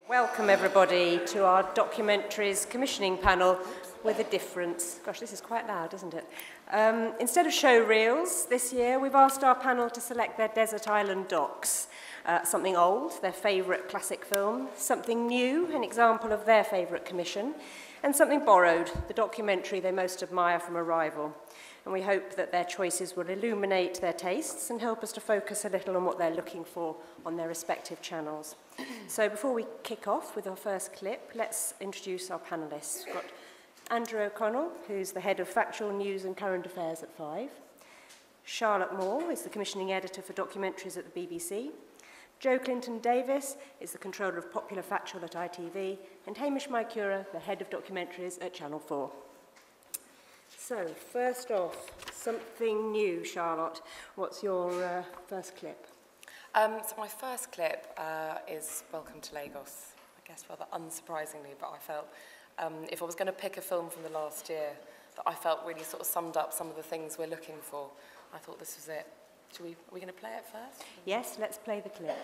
Welcome everybody to our documentaries commissioning panel with a difference. Gosh, this is quite loud, isn't it? Instead of show reels, this year we've asked our panel to select their desert island docs. Something old, their favourite classic film, something new, an example of their favourite commission, and something borrowed, the documentary they most admire from Arrival. And we hope that their choices will illuminate their tastes and help us to focus a little on what they're looking for on their respective channels. So before we kick off with our first clip, let's introduce our panellists. We've got Andrew O'Connell, who's the head of factual news and current affairs at 5. Charlotte Moore is the commissioning editor for documentaries at the BBC. Jo Clinton-Davis is the controller of popular factual at ITV. And Hamish Maikura, the head of documentaries at Channel 4. So, first off, something new, Charlotte. What's your first clip? So my first clip is Welcome to Lagos, I guess rather unsurprisingly, but I felt if I was going to pick a film from the last year that I felt really sort of summed up some of the things we're looking for, I thought this was it. Are we going to play it first? Yes, let's play the clip.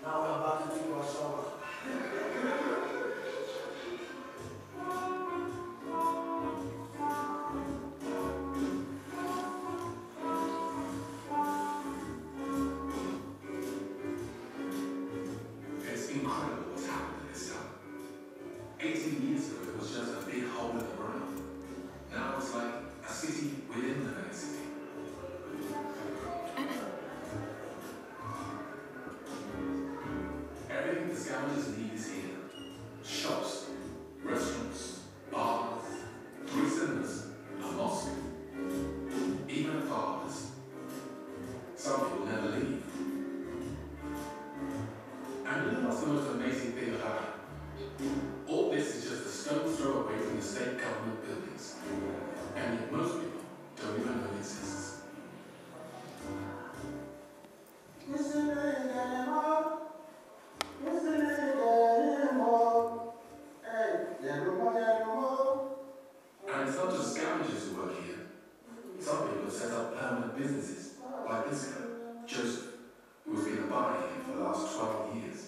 Now we're about to do our song. It's incredible what's happened in this town. 18 years ago, it was just a big hole in the ground. Now it's like a city within the city. Everything the scavengers need is here. Shops, restaurants, bars, 3 cinemas, a mosque, even a farmers. Some people never leave. And you know what's the most amazing thing about it? All this is just a stone's throw away from the state government buildings. And yet most people don't even know it exists. And it's not just scavengers who work here. Some people have set up permanent businesses, like this guy, Joseph, who's been a buyer here for the last 12 years.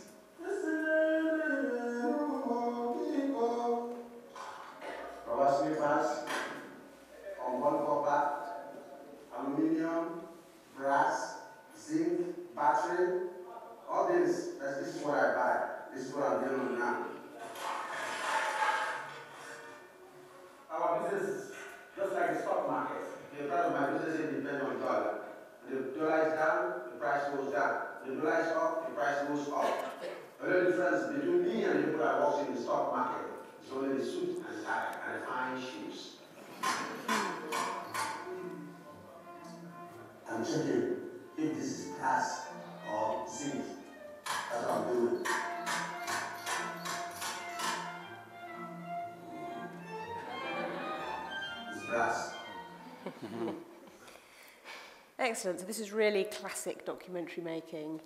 Rubber slippers, unborn copper, aluminium, brass, zinc, battery, all this is what I buy. This is what I'm dealing with now. Our business is just like the stock market. The price of my business depends on dollar. When the dollar is down, the price goes down. When the dollar is up, the price goes up. The only difference between me and the people that work in the stock market is only the suit and tie and the fine shoes. I'm checking if this is brass or zinc. That's what I'm doing. It's brass. Excellent. So this is really classic documentary making.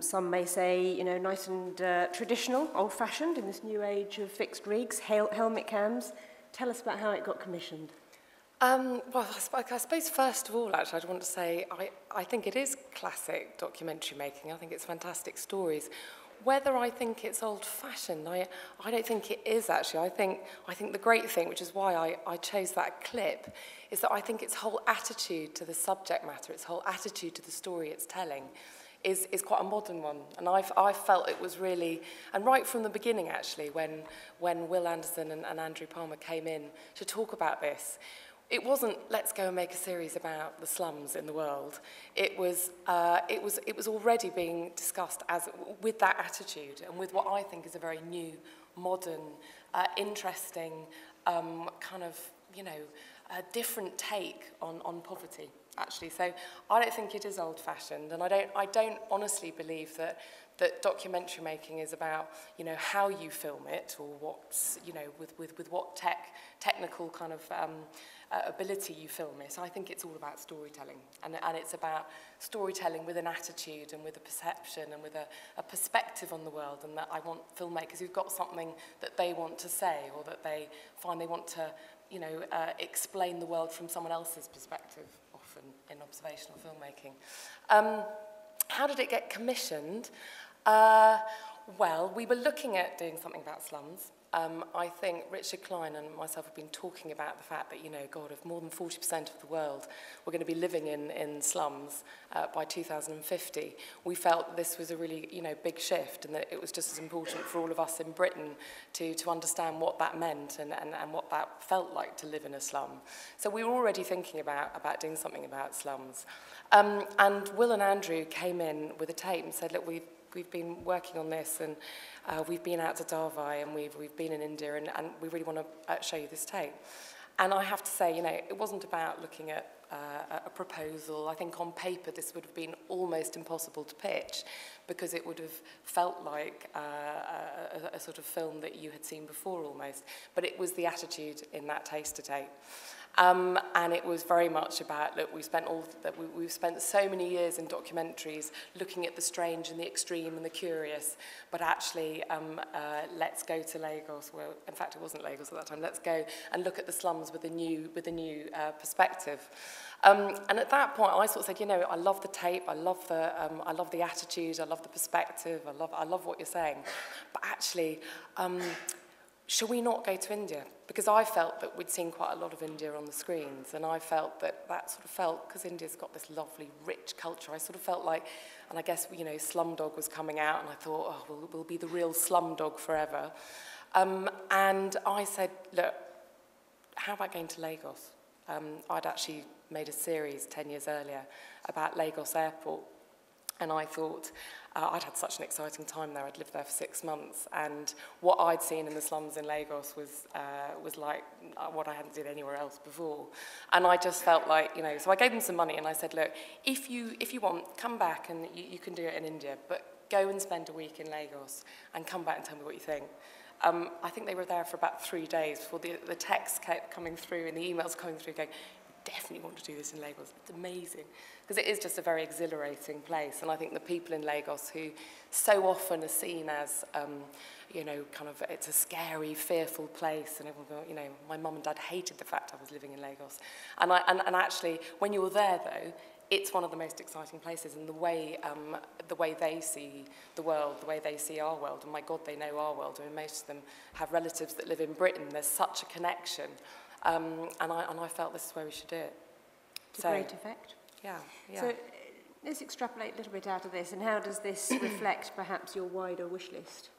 Some may say, you know, nice and traditional, old-fashioned in this new age of fixed rigs, helmet cams. Tell us about how it got commissioned. Well, I suppose first of all, actually, I'd want to say I think it is classic documentary making. I think it's fantastic stories. Whether I think it's old-fashioned, I don't think it is, actually. I think the great thing, which is why I chose that clip, is that I think its whole attitude to the subject matter, its whole attitude to the story it's telling, is quite a modern one. And I felt it was really, and right from the beginning, actually, when Will Anderson and Andrew Palmer came in to talk about this, it wasn't, let's go and make a series about the slums in the world. It was already being discussed as with that attitude and with what I think is a very new, modern, interesting kind of, you know, a different take on poverty, actually. So I don't think it is old-fashioned, and I don't honestly believe that documentary making is about, you know, how you film it or what's, you know, with what technical kind of ability you film it. I think it's all about storytelling, and it's about storytelling with an attitude and with a perception and with a perspective on the world, and that I want filmmakers who've got something that they want to say or that they find they want to, you know, explain the world from someone else's perspective, often in observational filmmaking. How did it get commissioned? Well, we were looking at doing something about slums. I think Richard Klein and myself have been talking about the fact that, you know, God, if more than 40% of the world were going to be living in slums by 2050, we felt this was a really, you know, big shift, and that it was just as important for all of us in Britain to understand what that meant and what that felt like to live in a slum. So we were already thinking about doing something about slums. And Will and Andrew came in with a tape and said, look, we've been working on this, and we've been out to Darwin, and we've been in India, and we really want to show you this tape. And I have to say, you know, it wasn't about looking at a proposal. I think on paper this would have been almost impossible to pitch, because it would have felt like a sort of film that you had seen before almost. But it was the attitude in that taster tape. And it was very much about, look, we've spent so many years in documentaries looking at the strange and the extreme and the curious, but actually let's go to Lagos. Well, in fact, it wasn't Lagos at that time. Let's go and look at the slums with a new perspective. And at that point, I sort of said, you know, I love the tape, I love the attitude, I love the perspective, I love what you're saying, but actually, shall we not go to India? Because I felt that we'd seen quite a lot of India on the screens, and I felt that sort of felt, because India's got this lovely, rich culture, I sort of felt like, and I guess, you know, Slumdog was coming out, and I thought, oh, we'll be the real Slumdog forever. And I said, look, how about going to Lagos? I'd actually made a series 10 years earlier about Lagos Airport, and I thought, I'd had such an exciting time there. I'd lived there for 6 months, and what I'd seen in the slums in Lagos was like what I hadn't seen anywhere else before. And I just felt like, you know, so I gave them some money, and I said, look, if you want, come back, and you can do it in India, but go and spend a week in Lagos, and come back and tell me what you think. I think they were there for about 3 days before the texts kept coming through and the emails coming through going, definitely want to do this in Lagos. It's amazing, because it is just a very exhilarating place. And I think the people in Lagos, who so often are seen as, you know, kind of, it's a scary, fearful place, and everyone, you know, my mum and dad hated the fact I was living in Lagos. And actually, when you're there, though, it's one of the most exciting places, and the way they see the world, the way they see our world, and my God, they know our world. I mean, most of them have relatives that live in Britain. There's such a connection. And I felt this is where we should do it. It's a great effect. Yeah. So let's extrapolate a little bit out of this, and how does this reflect perhaps your wider wish list?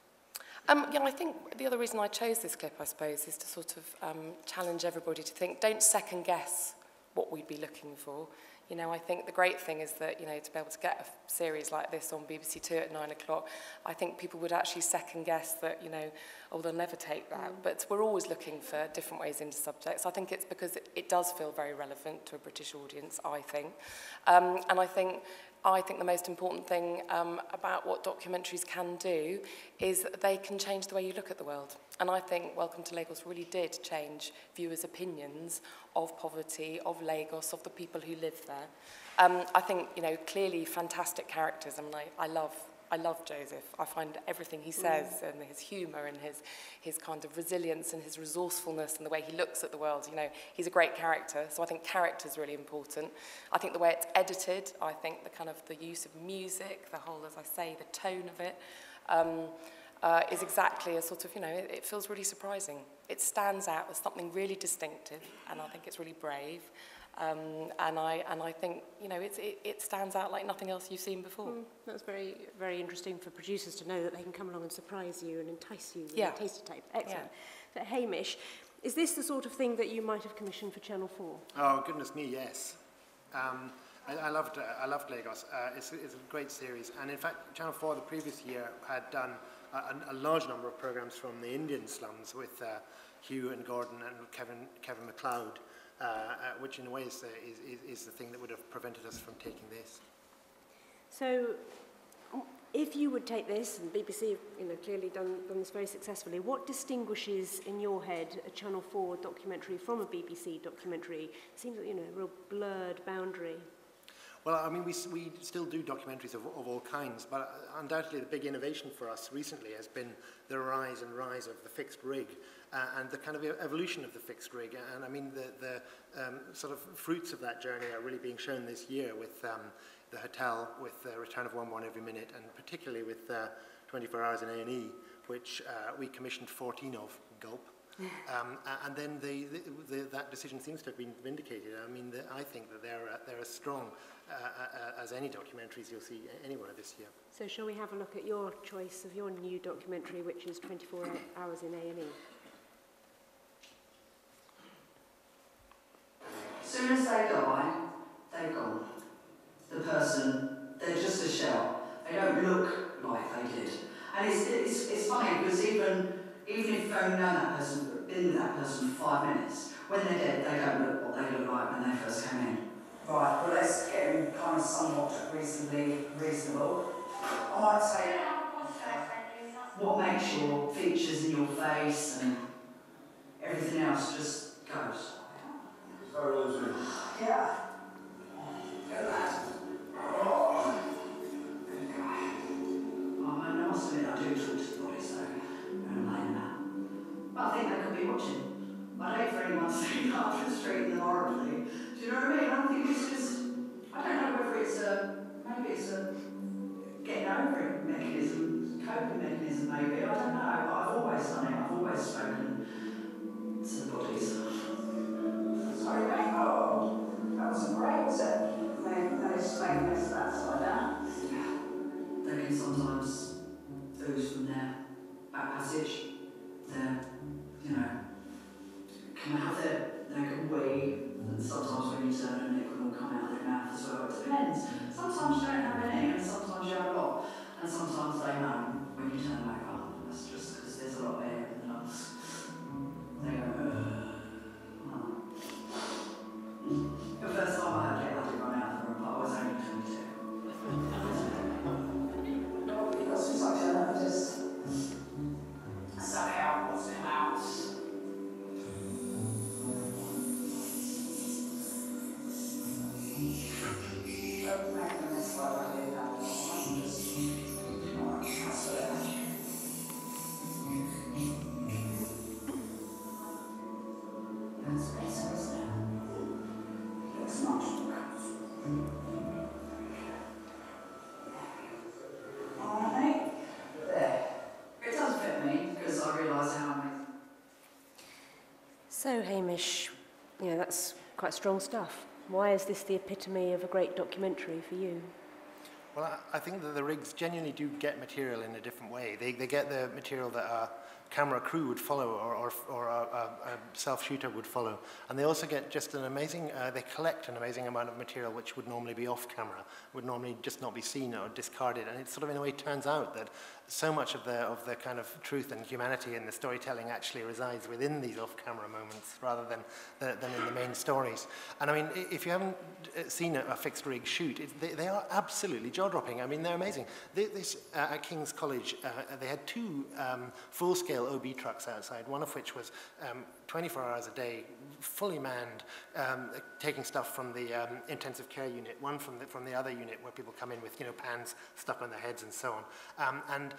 Yeah, I think the other reason I chose this clip, I suppose, is to sort of challenge everybody to think, don't second guess what we'd be looking for. You know, I think the great thing is that, you know, to be able to get a series like this on BBC Two at 9 o'clock, I think people would actually second guess that, you know, oh, they'll never take that. But we're always looking for different ways into subjects. I think it's because it does feel very relevant to a British audience, I think. And I think the most important thing about what documentaries can do is that they can change the way you look at the world. And I think Welcome to Lagos really did change viewers' opinions of poverty, of Lagos, of the people who live there. I think, you know, clearly fantastic characters. I mean, I love Joseph. I find everything he says, and his humour, and his kind of resilience, and his resourcefulness, and the way he looks at the world, you know, he's a great character. So I think character is really important. I think the way it's edited, I think the kind of the use of music, the whole, as I say, the tone of it, is exactly a sort of, you know, it feels really surprising. It stands out as something really distinctive, and I think it's really brave. And I think, you know, it stands out like nothing else you've seen before. That's very, very interesting for producers to know that they can come along and surprise you and entice you with a taster tape. Excellent. But Hamish, is this the sort of thing that you might have commissioned for Channel 4? Oh, goodness me, yes. I loved Lagos. It's a great series. And in fact, Channel 4 the previous year had done a large number of programs from the Indian slums with Hugh and Gordon and Kevin MacLeod. Which in a way is the thing that would have prevented us from taking this. So, if you would take this, and BBC have, you know, clearly done this very successfully, what distinguishes in your head a Channel 4 documentary from a BBC documentary? It seems like, you know, a real blurred boundary. Well, I mean, we still do documentaries of all kinds, but undoubtedly the big innovation for us recently has been the rise of the fixed rig and the kind of evolution of the fixed rig. And I mean, the sort of fruits of that journey are really being shown this year with the hotel, with the return of 1 Every Minute, and particularly with 24 Hours in A&E, which we commissioned 14 of, gulp. And then that decision seems to have been vindicated. I mean, I think that they're as strong as any documentaries you'll see anywhere this year. So shall we have a look at your choice of your new documentary, which is 24 Hours in A&E? As soon as they die, they're gone. The person, they're just a shell. They don't look like they did. And it's funny, because even if you've known that person, been with that person for 5 minutes, when they're dead, they don't look what they look like when they first came in. Right, well, let's get them kind of somewhat reasonable. I might say, what makes your features in your face and everything else just goes. Yeah. Good lad. Oh. Good guy. I must admit, I do talk to the bodies though, and I'm laying that. But I think they could be watching. I'd hate for anyone sitting up the street in the horribly. Do you know what I mean? I think it's just, I don't know whether it's maybe it's a getting over it mechanism, coping mechanism maybe, I don't know, but I've always done it, I've always spoken to the bodies. Sorry mate, oh, that wasn't great, was it? Managed to make a mess of that side down. Yeah. They can sometimes ooze from their back passage, their, you know, can have they can wee, and sometimes when you turn it can all come out of their mouth as well. It depends. Sometimes you don't have any, and sometimes you have a lot. And sometimes they know when you turn back up. That's just because there's a lot of air in the lungs. They go, The first time I had it, I did run out of the room, but I was only 22. Because it's like I just suck out what's come out. Don't make them this way, I did that. I'm just, that's it. That's better, isn't it? Looks much better. Alright, there. It does fit me, because I realise how amazing. So, Hamish, that's quite strong stuff. Why is this the epitome of a great documentary for you? Well, I think that the rigs genuinely do get material in a different way. They get the material that a camera crew would follow or a self-shooter would follow. And they also get just an amazing, they collect an amazing amount of material which would normally be off camera, would normally just not be seen or discarded. And it sort of in a way turns out that so much of the kind of truth and humanity in the storytelling actually resides within these off-camera moments rather than in the main stories. And I mean, if you haven't seen a fixed rig shoot, they are absolutely jaw-dropping. I mean, they're amazing. At King's College, they had 2 full-scale OB trucks outside, one of which was 24 hours a day, fully manned, taking stuff from the intensive care unit, one from the other unit where people come in with pans stuck on their heads and so on. And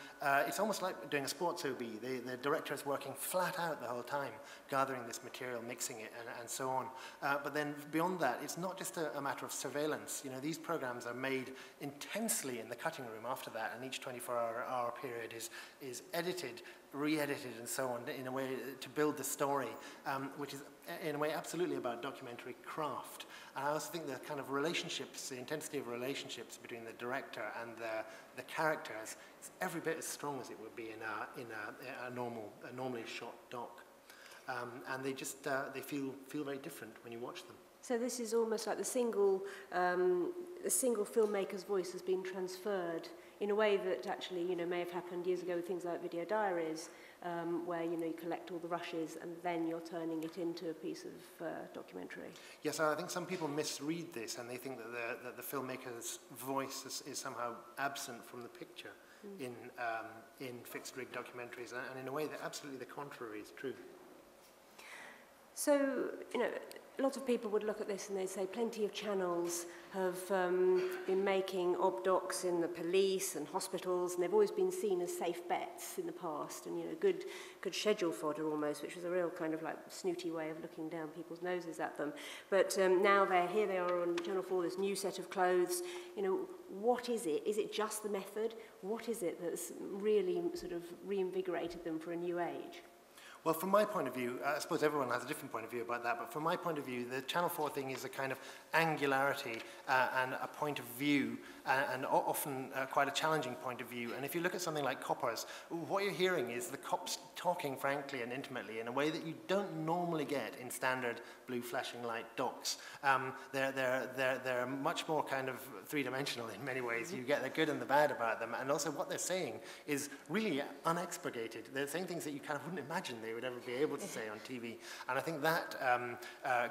it's almost like doing a sports OB. The director is working flat out the whole time, gathering this material, mixing it, and so on. But then beyond that, it's not just a matter of surveillance. These programs are made intensely in the cutting room after that, and each 24-hour period is edited, re-edited and so on in a way to build the story, which is in a way absolutely about documentary craft. And I also think the kind of relationships, the intensity of relationships between the director and the characters is every bit as strong as it would be in a normally shot doc. And they just they feel very different when you watch them. So this is almost like the single filmmaker's voice has been transferred in a way that actually, may have happened years ago with things like video diaries, where, you collect all the rushes and then you're turning it into a piece of documentary. Yes, I think some people misread this and they think that the filmmaker's voice is somehow absent from the picture in fixed rig documentaries, and in a way that absolutely the contrary is true. So, you know, lots of people would look at this and they'd say plenty of channels have been making obdocs in the police and hospitals, and they've always been seen as safe bets in the past, and, you know, good schedule fodder almost, which was a real kind of like snooty way of looking down people's noses at them. But now here they are on Channel 4, this new set of clothes. You know, what is it? Is it just the method? What is it that's really sort of reinvigorated them for a new age? Well, from my point of view, I suppose everyone has a different point of view about that, but from my point of view, the Channel 4 thing is a kind of angularity and a point of view, and often quite a challenging point of view. And if you look at something like Coppers, what you're hearing is the cops talking frankly and intimately in a way that you don't normally get in standard blue flashing light docs. They're much more kind of three-dimensional in many ways. You get the good and the bad about them, and also what they're saying is really unexpurgated. They're saying things that you kind of wouldn't imagine they would ever be able to say on TV. And I think that,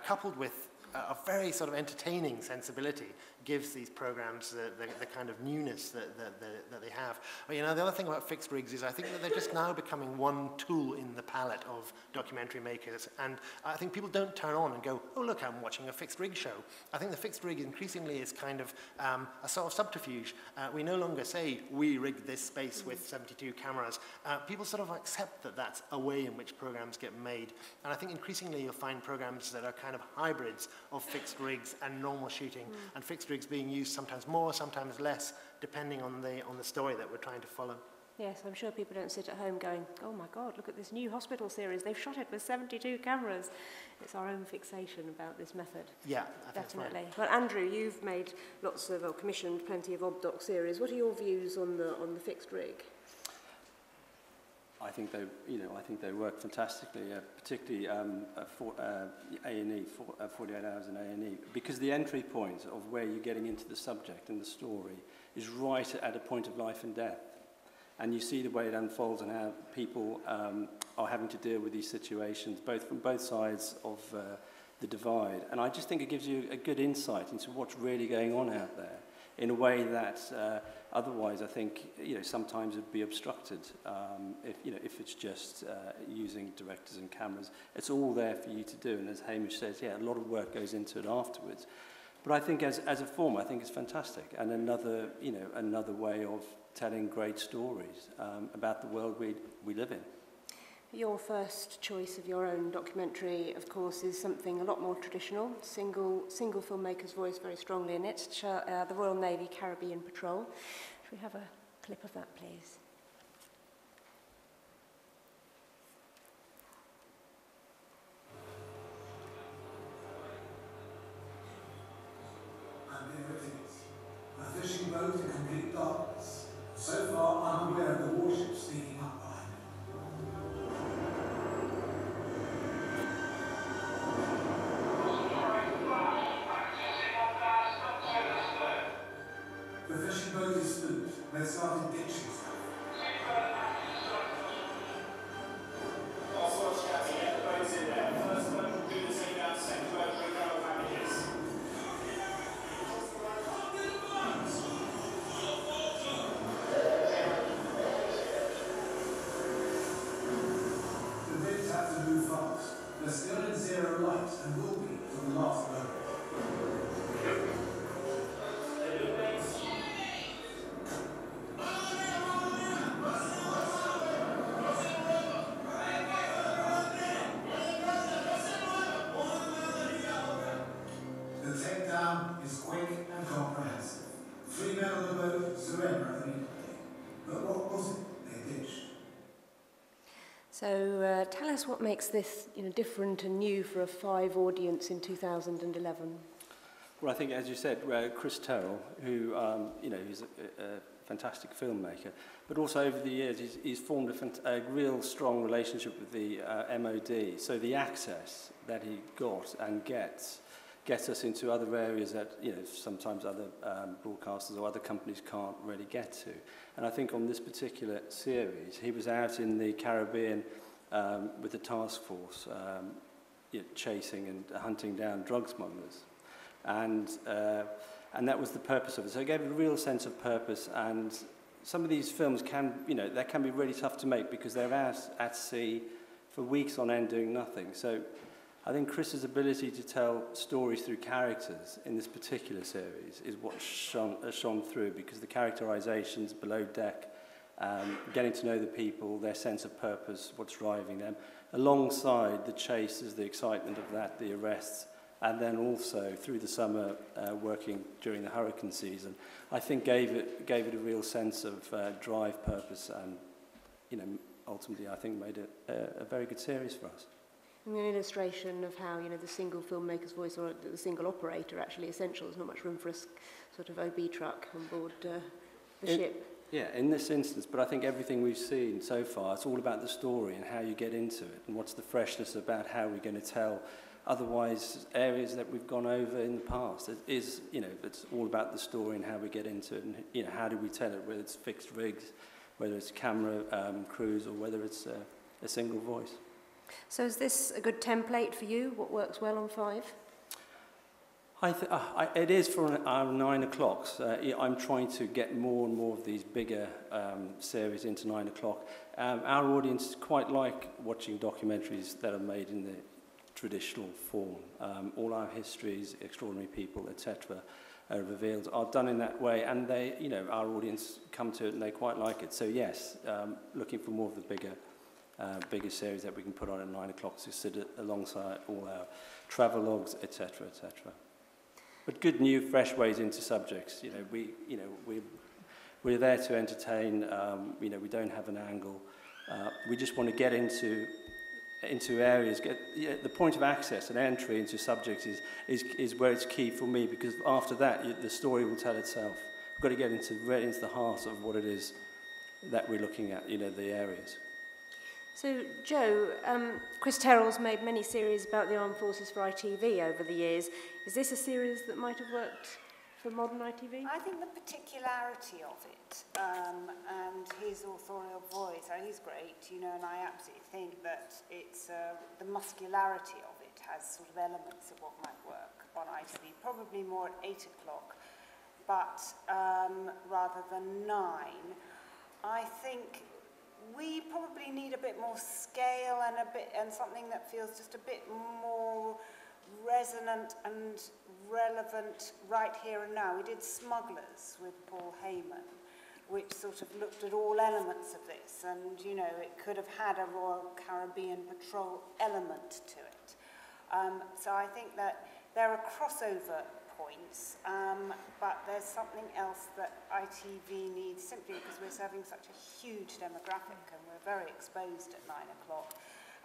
coupled with a very sort of entertaining sensibility, gives these programs the kind of newness that they have. But, you know, the other thing about fixed rigs is I think that they're just now becoming one tool in the palette of documentary makers. And I think people don't turn on and go, oh, look, I'm watching a fixed rig show. I think the fixed rig increasingly is kind of a sort of subterfuge. We no longer say, we rigged this space with 72 cameras. People sort of accept that that's a way in which programs get made. And I think increasingly you'll find programs that are kind of hybrids of fixed rigs and normal shooting, and fixed rigs being used sometimes more, sometimes less, depending on the story that we're trying to follow. Yes, I'm sure people don't sit at home going, oh my God, look at this new hospital series. They've shot it with 72 cameras. It's our own fixation about this method. Yeah, I think definitely. That's right. Well, Andrew, you've made lots of, or commissioned plenty of obdoc series. What are your views on the fixed rig? I think they work fantastically, particularly for A&E, 48 hours in A&E, because the entry point of where you're getting into the subject and the story is right at a point of life and death. And you see the way it unfolds and how people are having to deal with these situations, both from both sides of the divide. And I just think it gives you a good insight into what's really going on out there in a way that otherwise I think, you know, sometimes it'd be obstructed if it's just using directors and cameras. It's all there for you to do, and as Hamish says, yeah, a lot of work goes into it afterwards. But I think as a form, I think it's fantastic, and another way of telling great stories about the world we live in. Your first choice of your own documentary, of course, is something a lot more traditional. Single filmmaker's voice very strongly in it. The Royal Navy Caribbean Patrol. Should we have a clip of that, please? And there it is. A fishing boat in complete darkness. So far unaware of the warship speeding up behind it. The fishing boat is spooked. They started ditching stuff. They're still in zero light and will be for the last moment. The takedown is quick and comprehensive. 3 men on the boat surrender immediately. But what was it they ditched? So tell us what makes this different and new for a 5 audience in 2011. Well, I think, as you said, Chris Terrell, who he's a fantastic filmmaker, but also over the years he's formed a real strong relationship with the MOD. So the access that he got and gets us into other areas that sometimes other broadcasters or other companies can't really get to. And I think on this particular series, he was out in the Caribbean with the task force, chasing and hunting down drug smugglers. And that was the purpose of it. So it gave a real sense of purpose. And some of these films can be really tough to make because they're out at sea for weeks on end doing nothing. So I think Chris's ability to tell stories through characters in this particular series is what shone through, because the characterizations below deck, getting to know the people, their sense of purpose, what's driving them, alongside the chases, the excitement of that, the arrests, and then also through the summer working during the hurricane season, I think gave it a real sense of drive, purpose, and ultimately I think made it a very good series for us. And an illustration of how the single filmmaker's voice or the single operator actually essential. There's not much room for a sort of OB truck on board the ship. Yeah, in this instance, but I think everything we've seen so far, it's all about the story and how you get into it and what's the freshness about how we're going to tell. Otherwise, areas that we've gone over in the past, it is, it's all about the story and how we get into it and, how do we tell it, whether it's fixed rigs, whether it's camera crews, or whether it's a single voice. So is this a good template for you? What works well on 5? It is for our 9 o'clocks. I'm trying to get more and more of these bigger series into 9 o'clock. Our audience quite like watching documentaries that are made in the traditional form. All our histories, extraordinary people, etc., revealed are done in that way, and they, our audience come to it and they quite like it. So yes, looking for more of the bigger series that we can put on at 9 o'clock to sit alongside all our travel logs, etc., etc. But good, new, fresh ways into subjects. We're there to entertain. We don't have an angle. We just want to get into areas. The point of access and entry into subjects is where it's key for me, because after that, the story will tell itself. We've got to get into the heart of what it is that we're looking at. The areas. So, Joe, Chris Terrell's made many series about the armed forces for ITV over the years. Is this a series that might have worked for modern ITV? I think the particularity of it and his authorial voice, he's great, and I absolutely think that it's the muscularity of it has sort of elements of what might work on ITV, probably more at 8 o'clock, but rather than 9. I think we probably need a bit more scale and something that feels just a bit more resonant and relevant right here and now. We did Smugglers with Paul Heyman, which sort of looked at all elements of this, and it could have had a Royal Caribbean Patrol element to it. So I think that there are crossover points, but there's something else that ITV needs, simply because we're serving such a huge demographic and we're very exposed at 9 o'clock,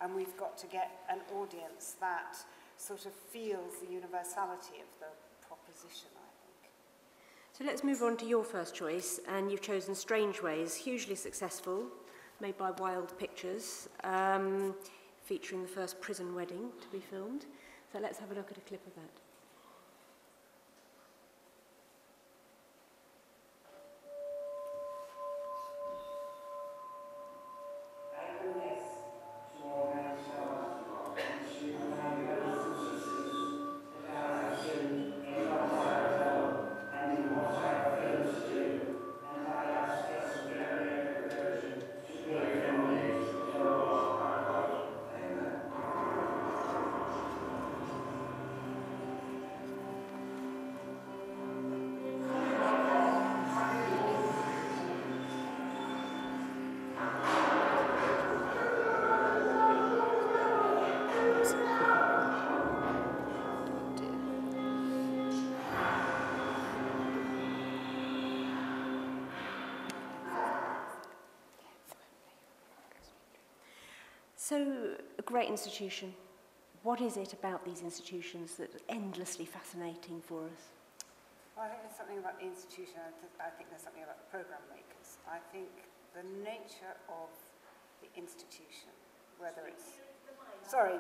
and we've got to get an audience that sort of feels the universality of the proposition, I think. So let's move on to your first choice, and you've chosen Strange Ways, hugely successful, made by Wild Pictures, featuring the first prison wedding to be filmed. So let's have a look at a clip of that. So, a great institution. What is it about these institutions that are endlessly fascinating for us? Well, I think there's something about the institution. I think there's something about the programme makers. I think the nature of the institution, whether it's... Sorry.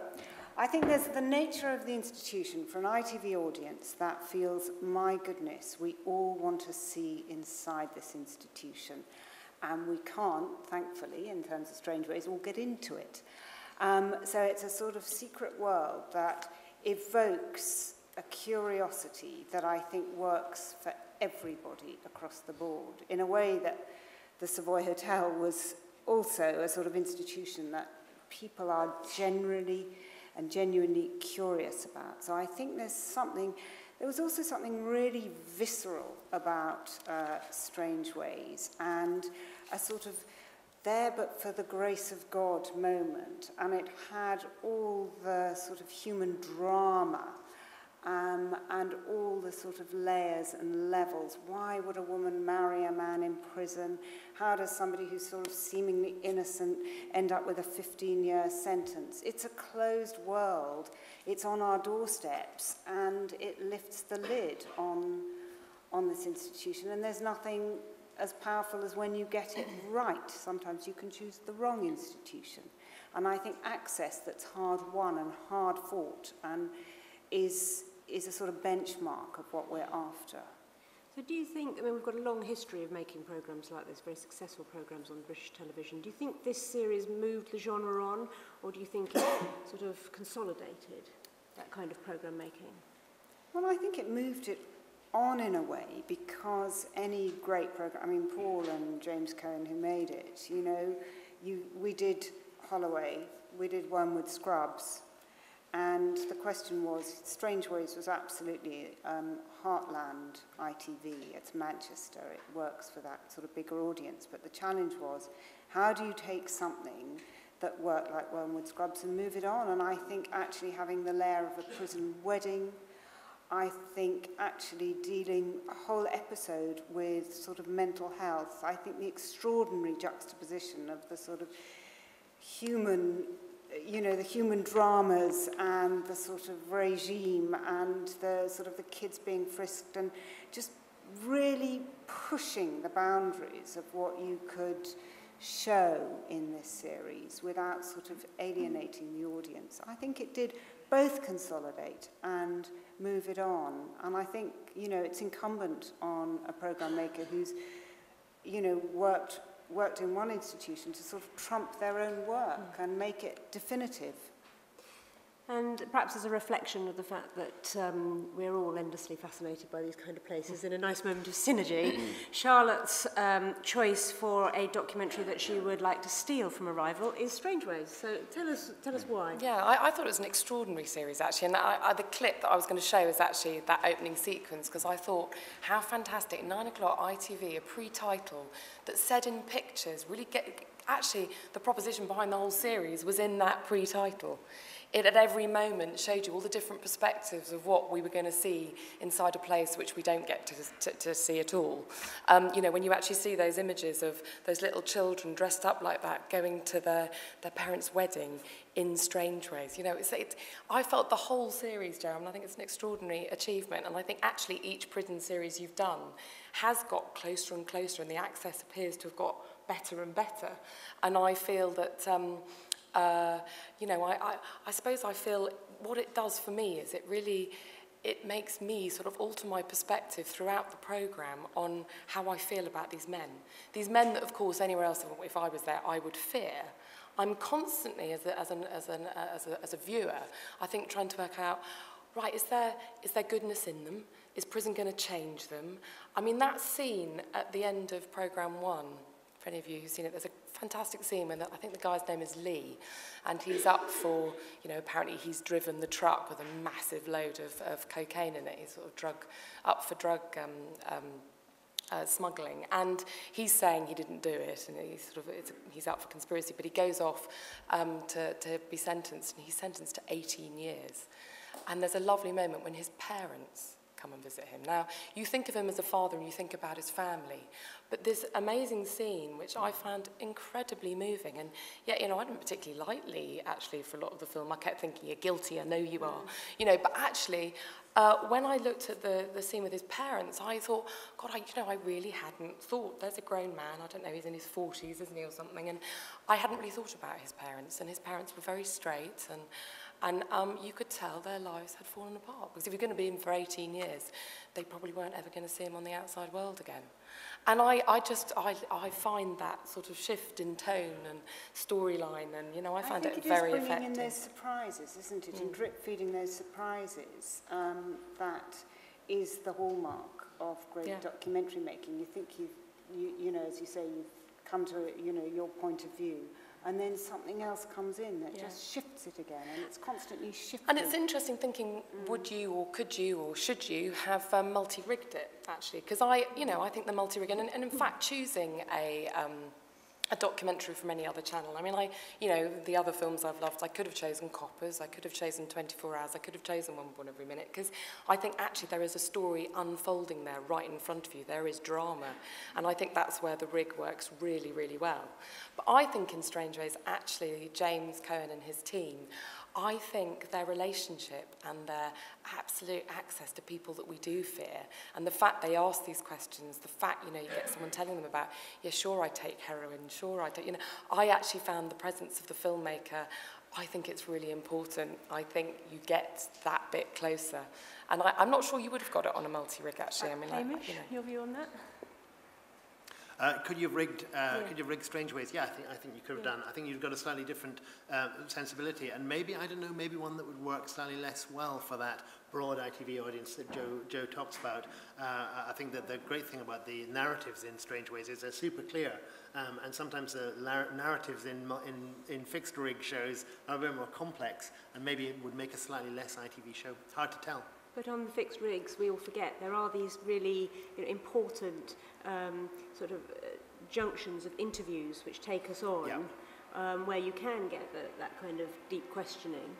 I think there's the nature of the institution for an ITV audience that feels, my goodness, we all want to see inside this institution. And we can't, thankfully, in terms of Strange Ways, all get into it. So it's a sort of secret world that evokes a curiosity that I think works for everybody across the board, in a way that the Savoy Hotel was also a sort of institution that people are generally and genuinely curious about. So I think there was also something really visceral about Strange Ways, and a sort of there but for the grace of God moment, and it had all the sort of human drama and all the sort of layers and levels. Why would a woman marry a man in prison? How does somebody who's sort of seemingly innocent end up with a 15-year sentence? It's a closed world. It's on our doorsteps, and it lifts the lid on this institution. And there's nothing as powerful as when you get it right. Sometimes you can choose the wrong institution. And I think access that's hard won and hard fought and is a sort of benchmark of what we're after. So do you think, I mean, we've got a long history of making programmes like this, very successful programmes on British television. Do you think this series moved the genre on, or do you think it sort of consolidated that kind of programme making? Well, I think it moved it on in a way, because any great programme, I mean, Paul and James Cohen, who made it, you know, we did Holloway, we did one with Scrubs, and the question was, Strange Ways was absolutely heartland ITV. It's Manchester. It works for that sort of bigger audience. But the challenge was, how do you take something that worked like Wormwood Scrubs and move it on? And I think actually having the layer of a prison wedding, I think actually dealing a whole episode with sort of mental health, I think the extraordinary juxtaposition of the sort of human, you know, the human dramas and the sort of regime and the sort of the kids being frisked, and just really pushing the boundaries of what you could show in this series without sort of alienating the audience. I think it did both consolidate and move it on. And I think, you know, it's incumbent on a programme maker who's, you know, worked in one institution to sort of trump their own work and make it definitive. And perhaps as a reflection of the fact that we're all endlessly fascinated by these kind of places, in a nice moment of synergy, Charlotte's choice for a documentary that she would like to steal from Arrival is Strange Ways. So tell us why. Yeah, I thought it was an extraordinary series, actually. And the clip that I was going to show is actually that opening sequence, because I thought, how fantastic. 9 o'clock, ITV, a pre-title that said in pictures, really actually, the proposition behind the whole series was in that pre-title. It at every moment showed you all the different perspectives of what we were going to see inside a place which we don't get to see at all. You know, when you actually see those images of those little children dressed up like that going to their parents' wedding in Strange Ways. You know, I felt the whole series, Jeremy, I think it's an extraordinary achievement, and I think actually each prison series you've done has got closer and closer, and the access appears to have got better and better. And I feel that... you know, I suppose I feel what it does for me is it makes me sort of alter my perspective throughout the programme on how I feel about these men. These men that, of course, anywhere else, if I was there, I would fear. I'm constantly, as a viewer, I think trying to work out, right, is there goodness in them? Is prison going to change them? I mean, that scene at the end of programme 1, for any of you who've seen it, there's a fantastic scene when I think the guy's name is Lee, and he's up for, you know, apparently he's driven the truck with a massive load of cocaine in it. He's sort of up for drug smuggling, and he's saying he didn't do it, and he's up for conspiracy, but he goes off to be sentenced, and he's sentenced to 18 years. And there's a lovely moment when his parents come and visit him. Now, you think of him as a father and you think about his family, but this amazing scene, which I found incredibly moving, and yet, you know, I didn't particularly like Lee, actually, for a lot of the film. I kept thinking, you're guilty, I know you are. You know, but actually, when I looked at the scene with his parents, I thought, God, I really hadn't thought. There's a grown man, I don't know, he's in his 40s, isn't he, or something, and I hadn't really thought about his parents, and his parents were very straight, and you could tell their lives had fallen apart. Because if you're going to be in for 18 years, they probably weren't ever going to see him on the outside world again. And I find that sort of shift in tone and storyline, and, you know, I find it very effective. I think it is bringing in those surprises, isn't it? And drip-feeding those surprises. That is the hallmark of great documentary making. You think you know, as you say, you've come to, you know, your point of view, and then something else comes in that just shifts it again, and it's constantly shifting. And it's interesting thinking, would you or could you or should you have multi-rigged it, actually? Because I think the multi-rig, and in fact choosing a documentary from any other channel. I mean, the other films I've loved, I could have chosen Coppers, I could have chosen 24 Hours, I could have chosen One Every Minute, because I think actually there is a story unfolding there right in front of you. There is drama, and I think that's where the rig works really, really well. But I think in Strange Ways, actually, James Cohen and his team, I think their relationship and their absolute access to people that we do fear, and the fact they ask these questions, the fact, you get someone telling them about, yeah, sure, I take heroin, sure, I take, I actually found the presence of the filmmaker, I think it's really important. I think you get that bit closer. And I'm not sure you would have got it on a multi-rig, actually. Hamish, your view on that? Could you have rigged Strange Ways? Yeah, I think you could have done. I think you've got a slightly different sensibility, and maybe one that would work slightly less well for that broad ITV audience that Joe talks about. I think that the great thing about the narratives in Strange Ways is they're super clear, and sometimes the narratives in fixed rig shows are a bit more complex, and maybe it would make a slightly less ITV show. It's hard to tell. But on the fixed rigs, we all forget there are these really important junctions of interviews which take us on, where you can get that kind of deep questioning.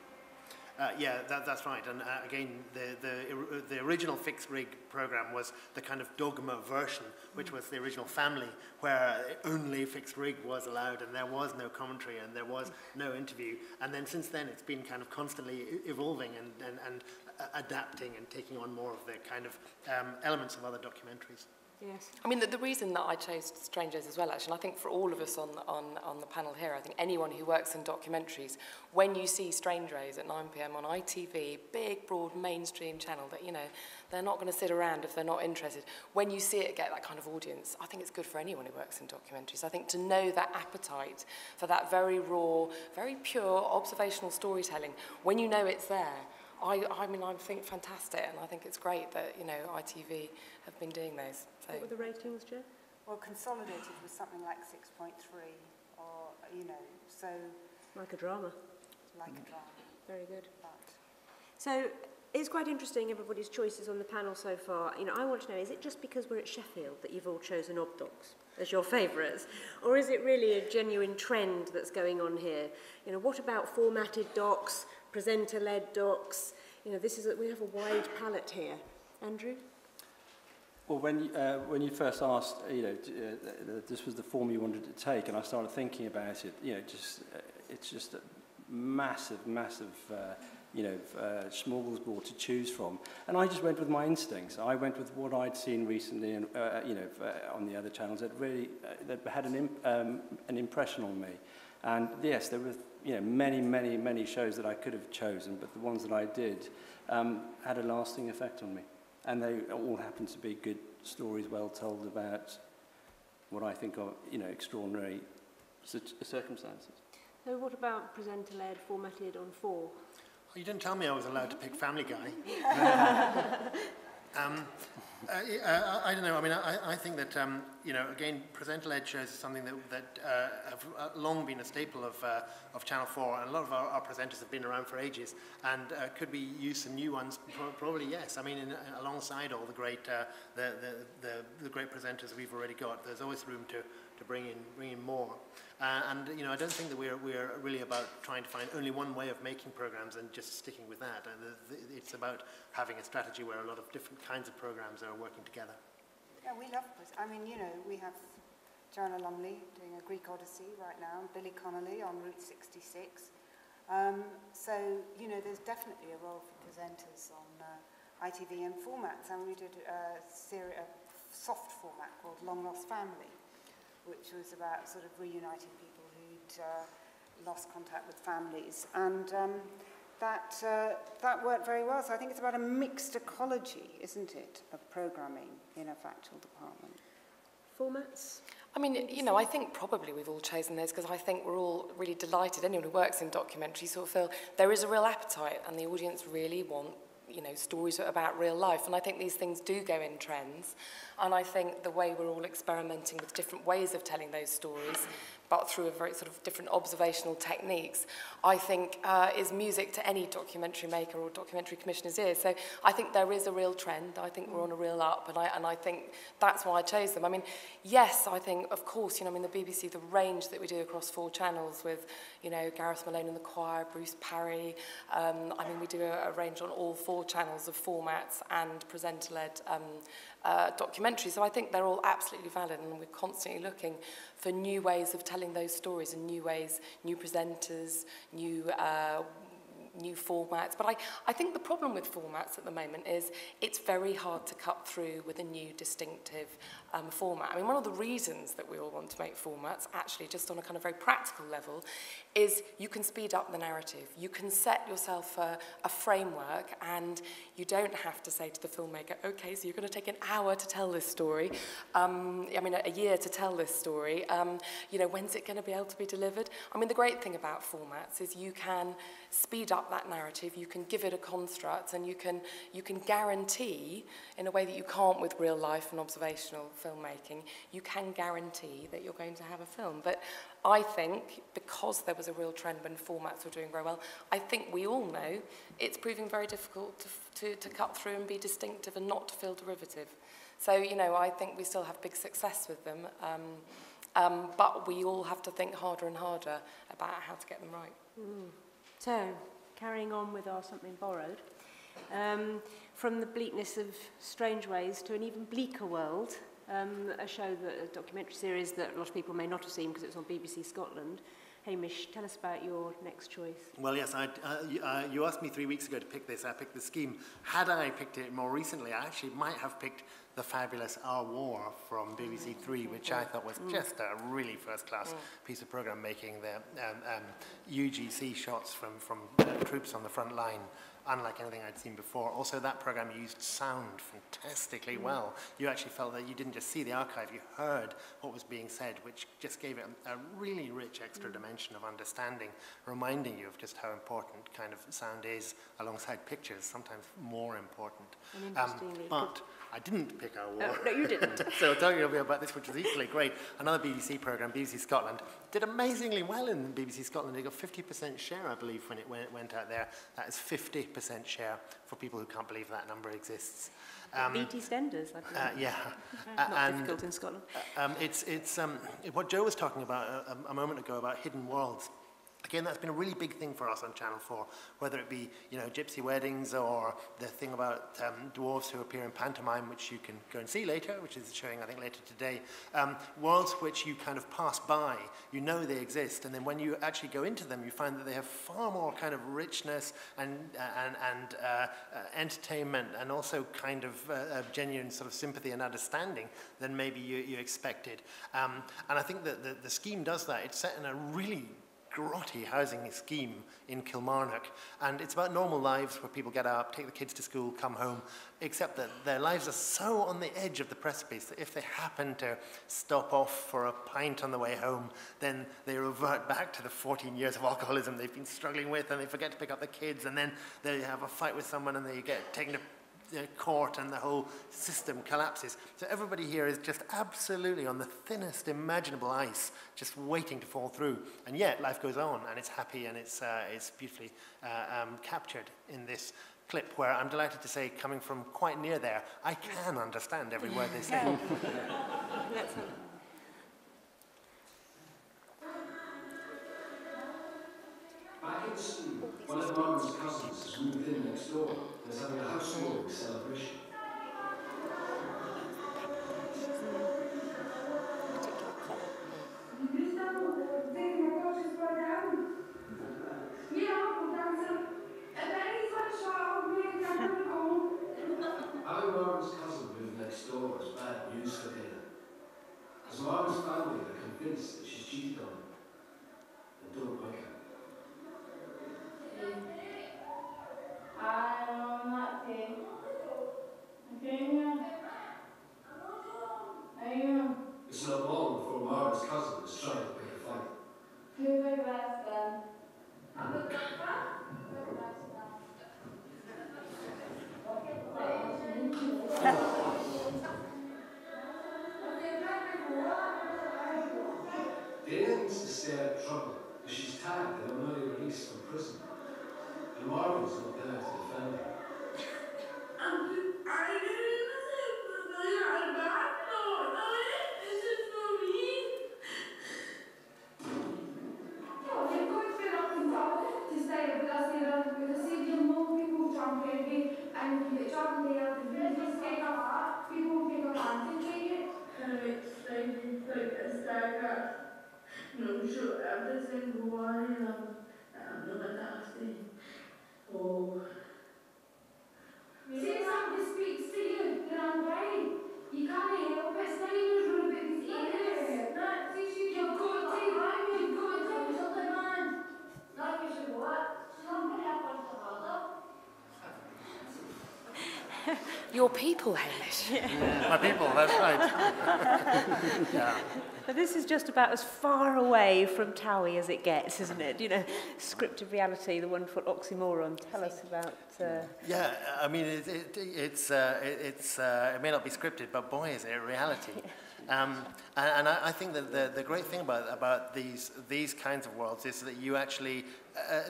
That's right. And again, the original fixed rig program was the kind of dogma version, which was the original Family, where only fixed rig was allowed, and there was no commentary, and there was no interview. And then since then, it's been kind of constantly evolving and adapting and taking on more of the kind of elements of other documentaries. Yes. I mean, the reason that I chose Strange Ways as well, actually, and I think for all of us on the panel here, I think anyone who works in documentaries, when you see Strange Ways at 9 p.m. on ITV, big, broad, mainstream channel that, they're not going to sit around if they're not interested. When you see it get that kind of audience, I think it's good for anyone who works in documentaries. I think to know that appetite for that very raw, very pure observational storytelling, when you know it's there, I think fantastic, and I think it's great that, ITV have been doing those. So. What were the ratings, Jo? Well, Consolidated was something like 6.3, or, so... Like a drama. Like a drama. Very good. But. So, it's quite interesting, everybody's choices on the panel so far. I want to know, is it just because we're at Sheffield that you've all chosen ob docs as your favourites? Or is it really a genuine trend that's going on here? What about formatted docs, presenter-led docs? We have a wide palette here. Andrew? Well, when you first asked, this was the form you wanted to take, and I started thinking about it, it's just a massive, smorgasbord to choose from. And I just went with my instincts. I went with what I'd seen recently, and on the other channels that really that had an impression on me. And yes, there were many shows that I could have chosen, but the ones that I did had a lasting effect on me. And they all happen to be good stories, well told about what I think are, extraordinary circumstances. So what about presenter-led, formatted on 4? Well, you didn't tell me I was allowed to pick Family Guy. I don't know. I mean, I think that, again, presenter-led shows is something that have long been a staple of Channel 4, and a lot of our presenters have been around for ages, and could we use some new ones? Probably yes. I mean, alongside all the great the great presenters we've already got, there's always room to bring in more. And I don't think that we're really about trying to find only one way of making programs and just sticking with that. It's about having a strategy where a lot of different kinds of programs are working together. Yeah, we love this. I mean, we have Joanna Lumley doing a Greek Odyssey right now, and Billy Connolly on Route 66. So, there's definitely a role for presenters on ITV and formats. And we did a soft format called Long Lost Family, which was about sort of reuniting people who'd lost contact with families. And that worked very well. So I think it's about a mixed ecology, isn't it, of programming in a factual department. Formats? I mean, I think probably we've all chosen those because I think we're all really delighted. Anyone who works in documentaries sort of feel there is a real appetite and the audience really want stories about real life. And I think these things do go in trends. And I think the way we're all experimenting with different ways of telling those stories but through a very sort of different observational techniques, I think is music to any documentary maker or documentary commissioner's ears. So I think there is a real trend. I think we're on a real up, and I think that's why I chose them. I mean, yes, I think, of course, the BBC, the range that we do across 4 channels with, Gareth Malone and the Choir, Bruce Parry. I mean, we do a range on all 4 channels of formats and presenter-led documentaries. So I think they're all absolutely valid, and we're constantly looking for new ways of telling those stories and new ways, new presenters, new formats. But I think the problem with formats at the moment is it's very hard to cut through with a new distinctive format. I mean, one of the reasons that we all want to make formats, actually just on a kind of very practical level, is you can speed up the narrative. You can set yourself a framework, and you don't have to say to the filmmaker, okay, so you're going to take an hour to tell this story, a year to tell this story, when's it going to be able to be delivered? I mean, the great thing about formats is you can speed up that narrative, you can give it a construct, and you can guarantee, in a way that you can't with real life and observational filmmaking, you can guarantee that you're going to have a film. But I think, because there was a real trend when formats were doing very well, I think we all know it's proving very difficult to cut through and be distinctive and not to feel derivative. So, I think we still have big success with them, but we all have to think harder and harder about how to get them right. Mm. So, carrying on with our Something Borrowed, from the bleakness of Strange Ways to an even bleaker world, a documentary series that a lot of people may not have seen because it's on BBC Scotland. Hamish, tell us about your next choice. Well, yes, you asked me 3 weeks ago to pick this. I picked The Scheme. Had I picked it more recently, I actually might have picked the fabulous Our War from BBC Three, which I thought was just a really first-class piece of program making. The UGC shots from troops on the front line, unlike anything I'd seen before. Also, that program used sound fantastically well. You actually felt that you didn't just see the archive, you heard what was being said, which just gave it a really rich extra dimension of understanding, reminding you of just how important kind of sound is alongside pictures, sometimes more important. But I didn't pick Our War. No, you didn't. So I'll tell you a bit about this, which was equally great. Another BBC program, BBC Scotland, did amazingly well in BBC Scotland. They got 50% share, I believe, when it went out there. That is 50% share for people who can't believe that number exists. BT Stenders, I believe. Yeah. Not difficult in Scotland. It's what Joe was talking about a moment ago about hidden worlds. Again, that's been a really big thing for us on Channel 4, whether it be, gypsy weddings or the thing about dwarves who appear in pantomime, which you can go and see later, which is showing, I think, later today. Worlds which you kind of pass by, you know they exist, and then when you actually go into them, you find that they have far more kind of richness and entertainment, and also kind of genuine sort of sympathy and understanding than maybe you expected. And I think that the scheme does that. It's set in a really grotty housing scheme in Kilmarnock, and it's about normal lives where people get up, take the kids to school, come home, except that their lives are so on the edge of the precipice that if they happen to stop off for a pint on the way home, then they revert back to the 14 years of alcoholism they've been struggling with, and they forget to pick up the kids, and then they have a fight with someone and they get taken to court, and the whole system collapses. So everybody here is just absolutely on the thinnest imaginable ice, just waiting to fall through. And yet life goes on, and it's happy, and it's beautifully captured in this clip, where I'm delighted to say, coming from quite near there, I can understand every word they say. Back in school, one of Margaret's cousins has moved in next door and is having a housewarming celebration. Having Margaret's cousin move next door is bad news for Dana, as Margaret's family are convinced that she's cheated on them and don't like her. I'm not kidding. It's not long before Margaret's cousin is trying to pick a fight. Who's the best then? I'm the best then. Dana thinks Saka. No sure every single one of them. I'm not nasty. Oh. See, if somebody speaks to you, you're angry. You can't help it. It's not even run about these areas. No, see, You've got to. You've got to do something, man. no, you should what? She's not going to have one to hold. Your people, Hamish. My people, that's right. Yeah. But this is just about as far away from Towie as it gets, isn't it? You know, scripted reality, the wonderful oxymoron. Tell us about... Yeah, I mean, it may not be scripted, but boy, is it reality. And I think that the great thing about these kinds of worlds is that you actually,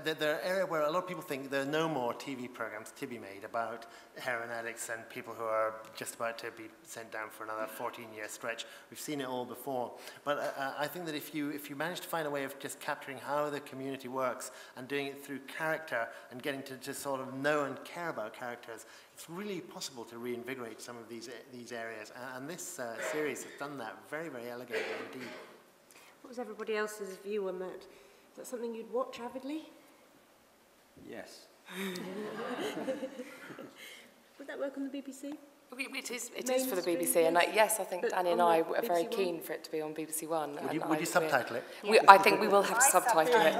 they're an area where a lot of people think there are no more TV programs to be made about heroin addicts and people who are just about to be sent down for another 14-year stretch. We've seen it all before. But I think that if you manage to find a way of just capturing how the community works and doing it through character and getting to just sort of know and care about characters, it's really possible to reinvigorate some of these areas. And this series has done that very, very elegantly indeed. What was everybody else's view on that? Is that something you'd watch avidly? Yes. Would that work on the BBC? It is for the BBC, and yes, I think Danny and I are very keen for it to be on BBC One. Would you subtitle it? I think we will have to subtitle it,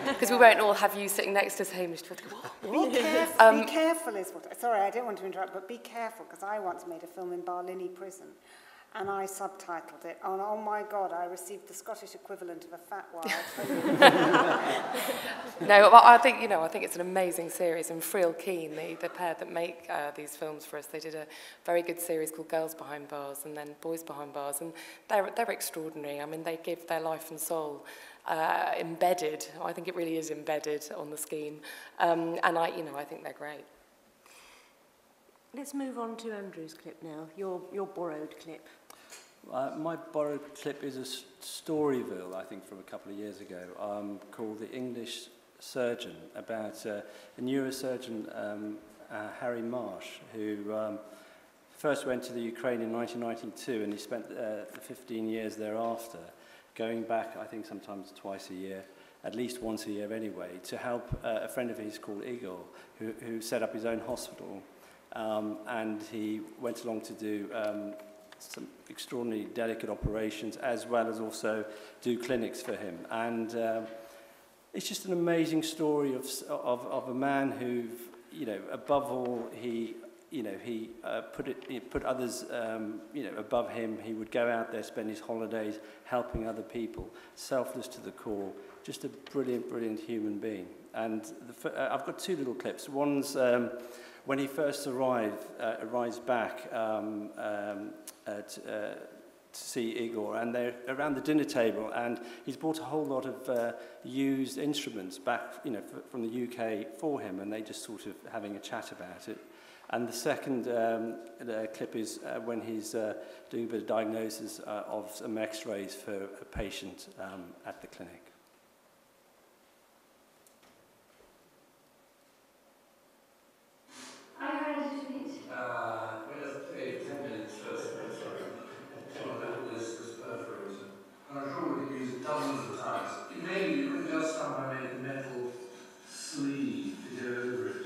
because we won't all have you sitting next to us, Hamish. Be careful is what... Sorry, I didn't want to interrupt, but be careful, because I once made a film in Barlinnie Prison, and I subtitled it, and oh my God, I received the Scottish equivalent of a fat wild. No, but I think it's an amazing series, and Friel Keane, the pair that make these films for us, they did a very good series called Girls Behind Bars and then Boys Behind Bars, and they're extraordinary. I mean, they give their life and soul embedded. I think it really is embedded on the scheme, and I think they're great. Let's move on to Andrew's clip now, your borrowed clip. My borrowed clip is a Storyville, I think, from a couple of years ago, called The English Surgeon, about a neurosurgeon, Harry Marsh, who first went to the Ukraine in 1992, and he spent 15 years thereafter, going back, I think, sometimes twice a year, at least once a year anyway, to help a friend of his called Igor, who set up his own hospital. And he went along to do some extraordinarily delicate operations, as well as also do clinics for him. And it's just an amazing story of a man who, above all, he put others, above him. He would go out there, spend his holidays helping other people, selfless to the core. Just a brilliant, brilliant human being. And I've got two little clips. One's when he first arrives back to see Igor, and they're around the dinner table, and he's brought a whole lot of used instruments back, from the UK for him, and they just sort of having a chat about it. And the second clip is when he's doing a bit of diagnosis of some X-rays for a patient at the clinic. Are you ready to meet? We'll just take 10 minutes first. Sure, this perforator. I'm sure we can use it dozens of times. Maybe you could just somehow make a metal sleeve to go over it.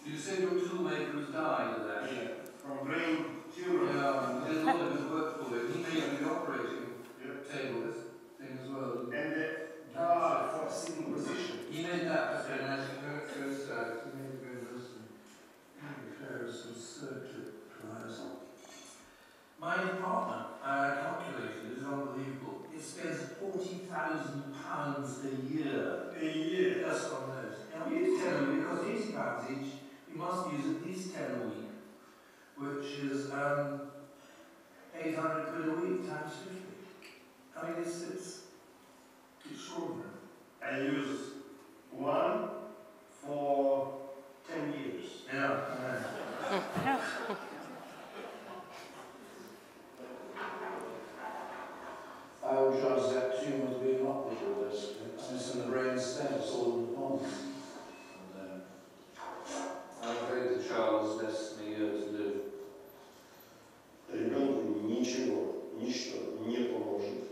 You said your toolmaker has died of that? Yeah, from brain tumor. Yeah, he did a lot of his work for it. He made the operating table, this thing as well. And the bar for sitting position. He made that, that's very nice. He made some circuit pliers. My department, I calculated, it is unbelievable. It spends £40,000 a year. A year? Just on those. Now we use 10 a week, it costs £80 each. We must use at least 10 a week, which is 800 quid a week times 50. I mean, it's extraordinary. I use one for 10 years. Yeah, I know. I would judge that tumour as being optical risk. And it's in the brain stem, it's all in the pons. And I'm afraid that Charles has less than a year to live. Ребенку ничто не поможет.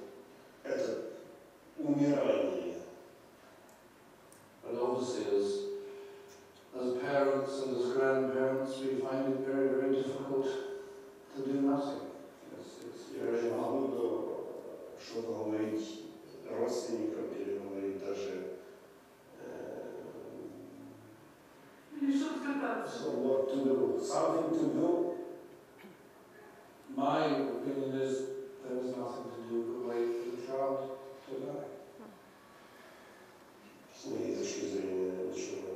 My opinion is there is nothing to do but wait for the child to die. С моей точки зрения, ничего не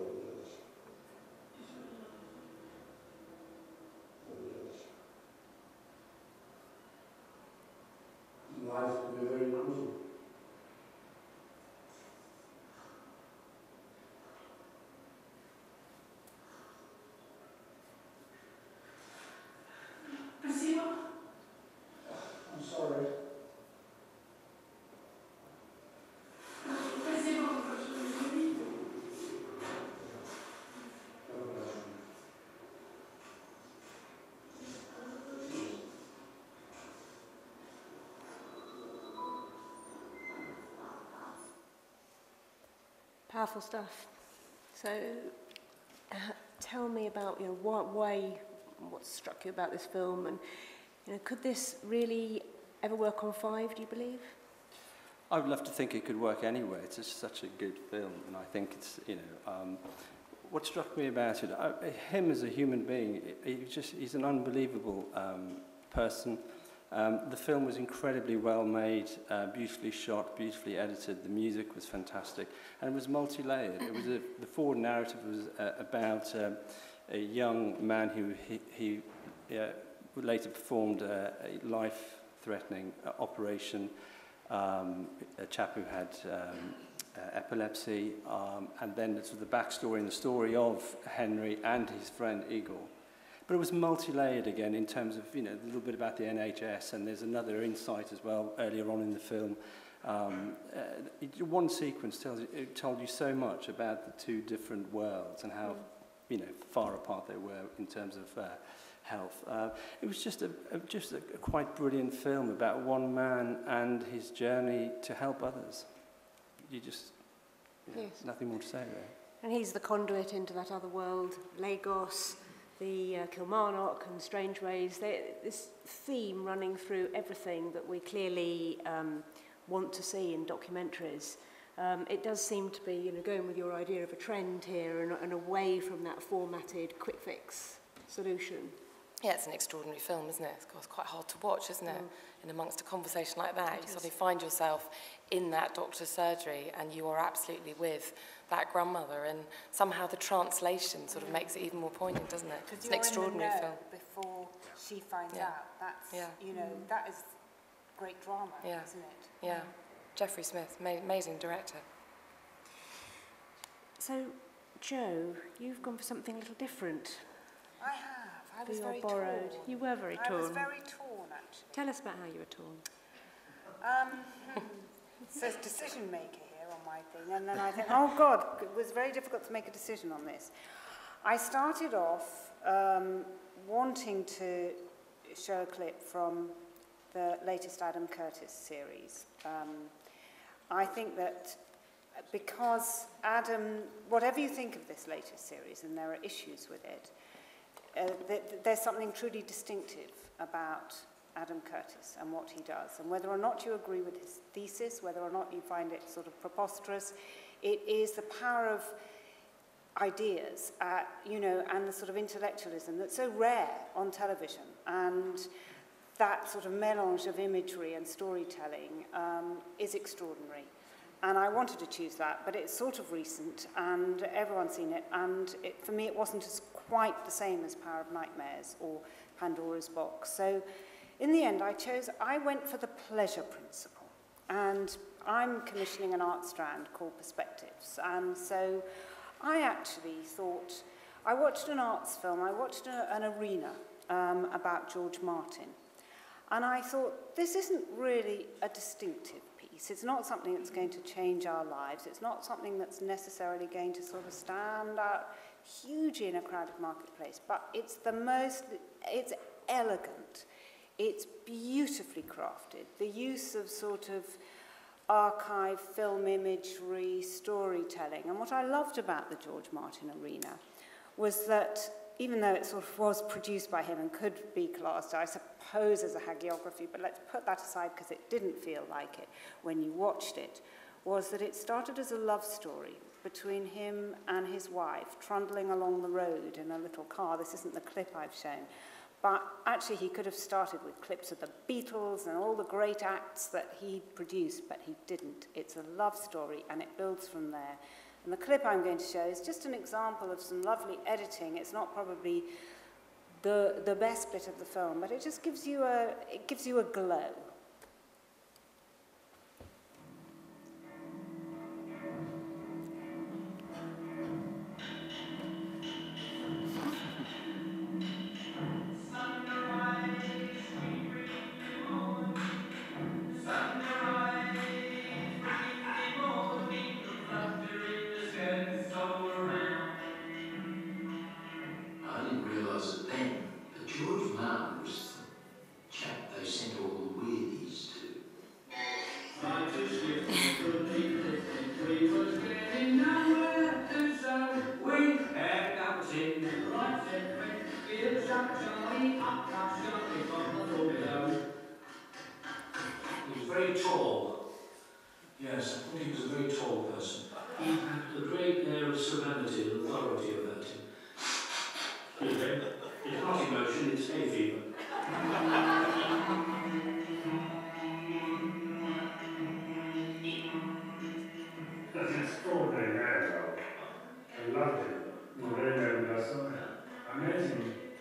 надо делать. Life can be very cruel. Спасибо. I'm sorry. Спасибо вам большое. Powerful stuff. So, tell me about what struck you about this film, and could this really ever work on 5? Do you believe? I would love to think it could work anywhere. It's just such a good film, and I think it's what struck me about it. Him as a human being, he's an unbelievable person. The film was incredibly well made, beautifully shot, beautifully edited. The music was fantastic, and it was multi-layered. It was the forward narrative was about a young man who he later performed a life-threatening operation. A chap who had epilepsy, and then sort of the backstory and the story of Henry and his friend Igor. But it was multi-layered again in terms of, a little bit about the NHS, and there's another insight as well earlier on in the film. One sequence told you so much about the two different worlds and how, far apart they were in terms of health. It was just a quite brilliant film about one man and his journey to help others. Yes. Nothing more to say there. And he's the conduit into that other world, Lagos, the Kilmarnock and Strangeways. This theme running through everything that we clearly want to see in documentaries. It does seem to be, going with your idea of a trend here and away from that formatted quick fix solution. Yeah, it's an extraordinary film, isn't it? It's quite hard to watch, isn't it? In amongst a conversation like that, you suddenly find yourself in that doctor's surgery and you are absolutely with that grandmother, and somehow the translation sort of makes it even more poignant, doesn't it? It's an extraordinary film. Before she finds out, that's, that is great drama, isn't it? Yeah. Jeffrey Smith, amazing director. So, Jo, you've gone for something a little different. I have. I was very borrowed. torn. You were very torn. I was very torn, actually. Tell us about how you were torn. It says decision maker here on my thing, and then I think, oh God, it was very difficult to make a decision on this. I started off wanting to show a clip from the latest Adam Curtis series. I think that because Adam, whatever you think of this latest series, and there are issues with it, there's something truly distinctive about Adam Curtis and what he does. And whether or not you agree with his thesis, whether or not you find it sort of preposterous, it is the power of ideas, and the sort of intellectualism that's so rare on television. And that sort of melange of imagery and storytelling is extraordinary. And I wanted to choose that, but it's sort of recent, and everyone's seen it. And for me, it wasn't quite the same as Power of Nightmares or Pandora's Box. So in the end, I went for the pleasure principle. And I'm commissioning an art strand called Perspectives. And so I actually thought, I watched an arts film, I watched an arena about George Martin. And I thought, this isn't really a distinctive piece. It's not something that's going to change our lives. It's not something that's necessarily going to sort of stand out hugely in a crowded marketplace. But it's it's elegant. It's beautifully crafted. The use of sort of archive, film imagery, storytelling. And what I loved about the George Martin arena was that even though it sort of was produced by him and could be classed, I suppose, as a hagiography, but let's put that aside because it didn't feel like it when you watched it, was that it started as a love story between him and his wife, trundling along the road in a little car. This isn't the clip I've shown. But actually, he could have started with clips of the Beatles and all the great acts that he produced, but he didn't. It's a love story, and it builds from there. And the clip I'm going to show is just an example of some lovely editing. It's not probably the best bit of the film, but it just gives you a glow. He was very tall. Yes, I thought he was a very tall person. He had a great air of serenity and authority about him. Excuse me. It's not emotion, it's hay fever. That's an extraordinary man, though. I loved him. He was a very noble person. I made him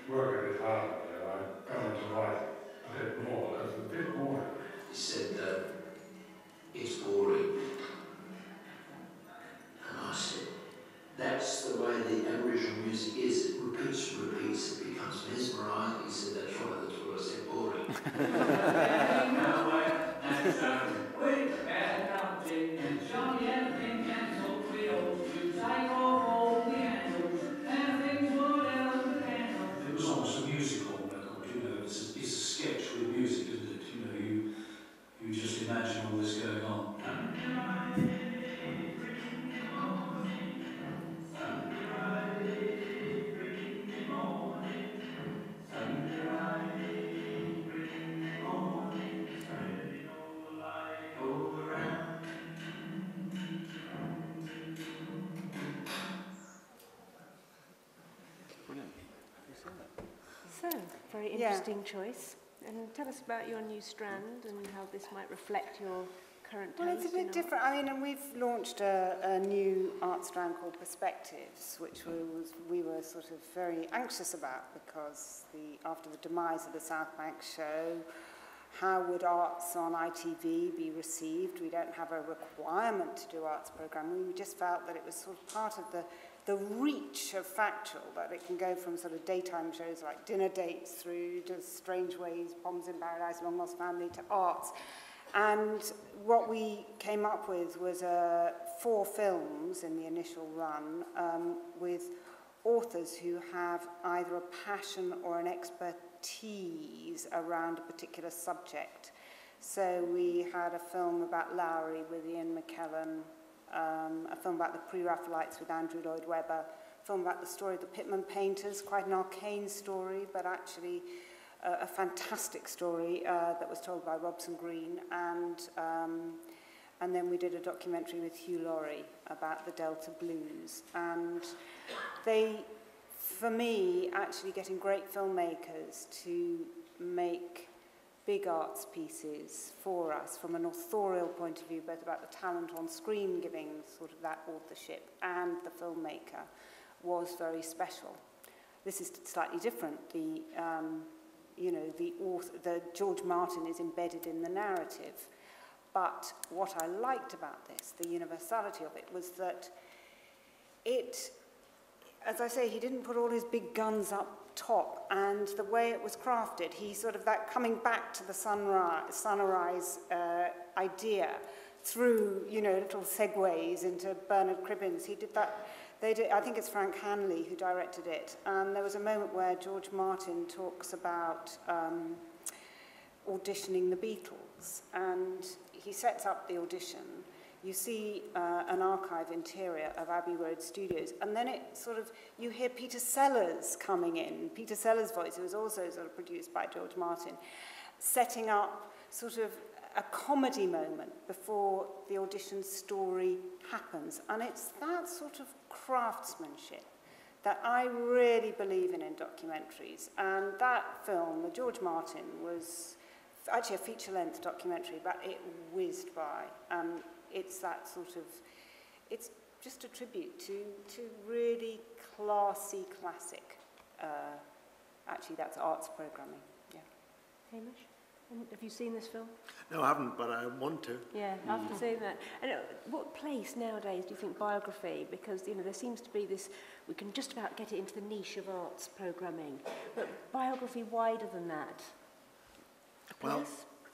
work a bit harder, and I got him to write a bit more, because it was a bit boring. He said, it's boring. And I said, that's the way the Aboriginal music is. It repeats and repeats, it becomes mesmerising. He said, that's right, that's what I said, boring. It was almost a musical record, you know, it's a sketch with music, isn't it? You know, you just imagine all this going on. So, very interesting choice. And tell us about your new strand and how this might reflect your current taste. Well, it's a bit different. I mean, and we've launched a new art strand called Perspectives, which we were sort of very anxious about because after the demise of the South Bank show, how would arts on ITV be received? We don't have a requirement to do arts programming. We just felt that it was sort of part of the reach of Factual, that it can go from sort of daytime shows like Dinner Dates through to Strange Ways, Bombs in Paradise, Long Lost Family, to arts. And what we came up with was 4 films in the initial run with authors who have either a passion or an expertise around a particular subject. So we had a film about Lowry with Ian McKellen, a film about the Pre-Raphaelites with Andrew Lloyd Webber, a film about the story of the Pitman Painters, quite an arcane story, but actually a fantastic story that was told by Robson Green, and then we did a documentary with Hugh Laurie about the Delta Blues. And they, for me, actually getting great filmmakers to make big arts pieces for us from an authorial point of view, both about the talent on screen giving sort of that authorship and the filmmaker, was very special. This is slightly different. The George Martin is embedded in the narrative. But what I liked about this, the universality of it, was that it, as I say, he didn't put all his big guns up top, and the way it was crafted, he sort of that coming back to the sunrise idea through, little segues into Bernard Cribbins. He did that. I think it's Frank Hanley who directed it. And there was a moment where George Martin talks about auditioning the Beatles, and he sets up the audition. You see an archive interior of Abbey Road Studios, and then it sort of, you hear Peter Sellers coming in, Peter Sellers' voice, who was also sort of produced by George Martin, setting up sort of a comedy moment before the audition story happens. And it's that sort of craftsmanship that I really believe in documentaries. And that film, the George Martin, was actually a feature-length documentary, but it whizzed by. It's that sort of, it's just a tribute to really classy, classic, actually that's arts programming, yeah. Hamish, have you seen this film? No, I haven't, but I want to. Yeah, after seeing that. And what place nowadays do you think biography, because you know there seems to be this, we can just about get it into the niche of arts programming, but biography wider than that? Well,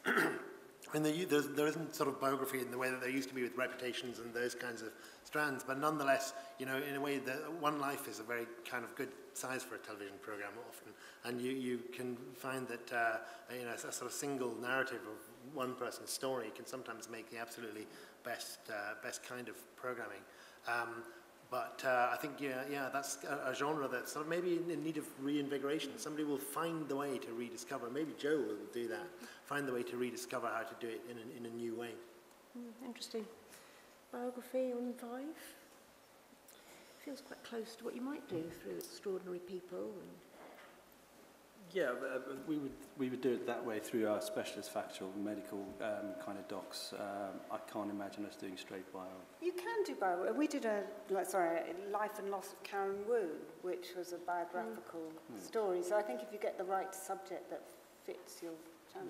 I mean, there isn't sort of biography in the way that there used to be with reputations and those kinds of strands, but nonetheless, you know, in a way, One Life is a very kind of good size for a television program often, and you can find that you know, a sort of single narrative of one person's story can sometimes make the absolutely best kind of programming. But I think, yeah, that's a genre that's sort of maybe in need of reinvigoration. Somebody will find the way to rediscover. Maybe Joe will do that. Find the way to rediscover how to do it in a new way. Interesting. Biography on 5? Feels quite close to what you might do through extraordinary people. And yeah, we would do it that way through our specialist factual medical kind of docs. I can't imagine us doing straight bio. You can do bio. We did Life and Loss of Karen Wu, which was a biographical story. So I think if you get the right subject that fits your channel.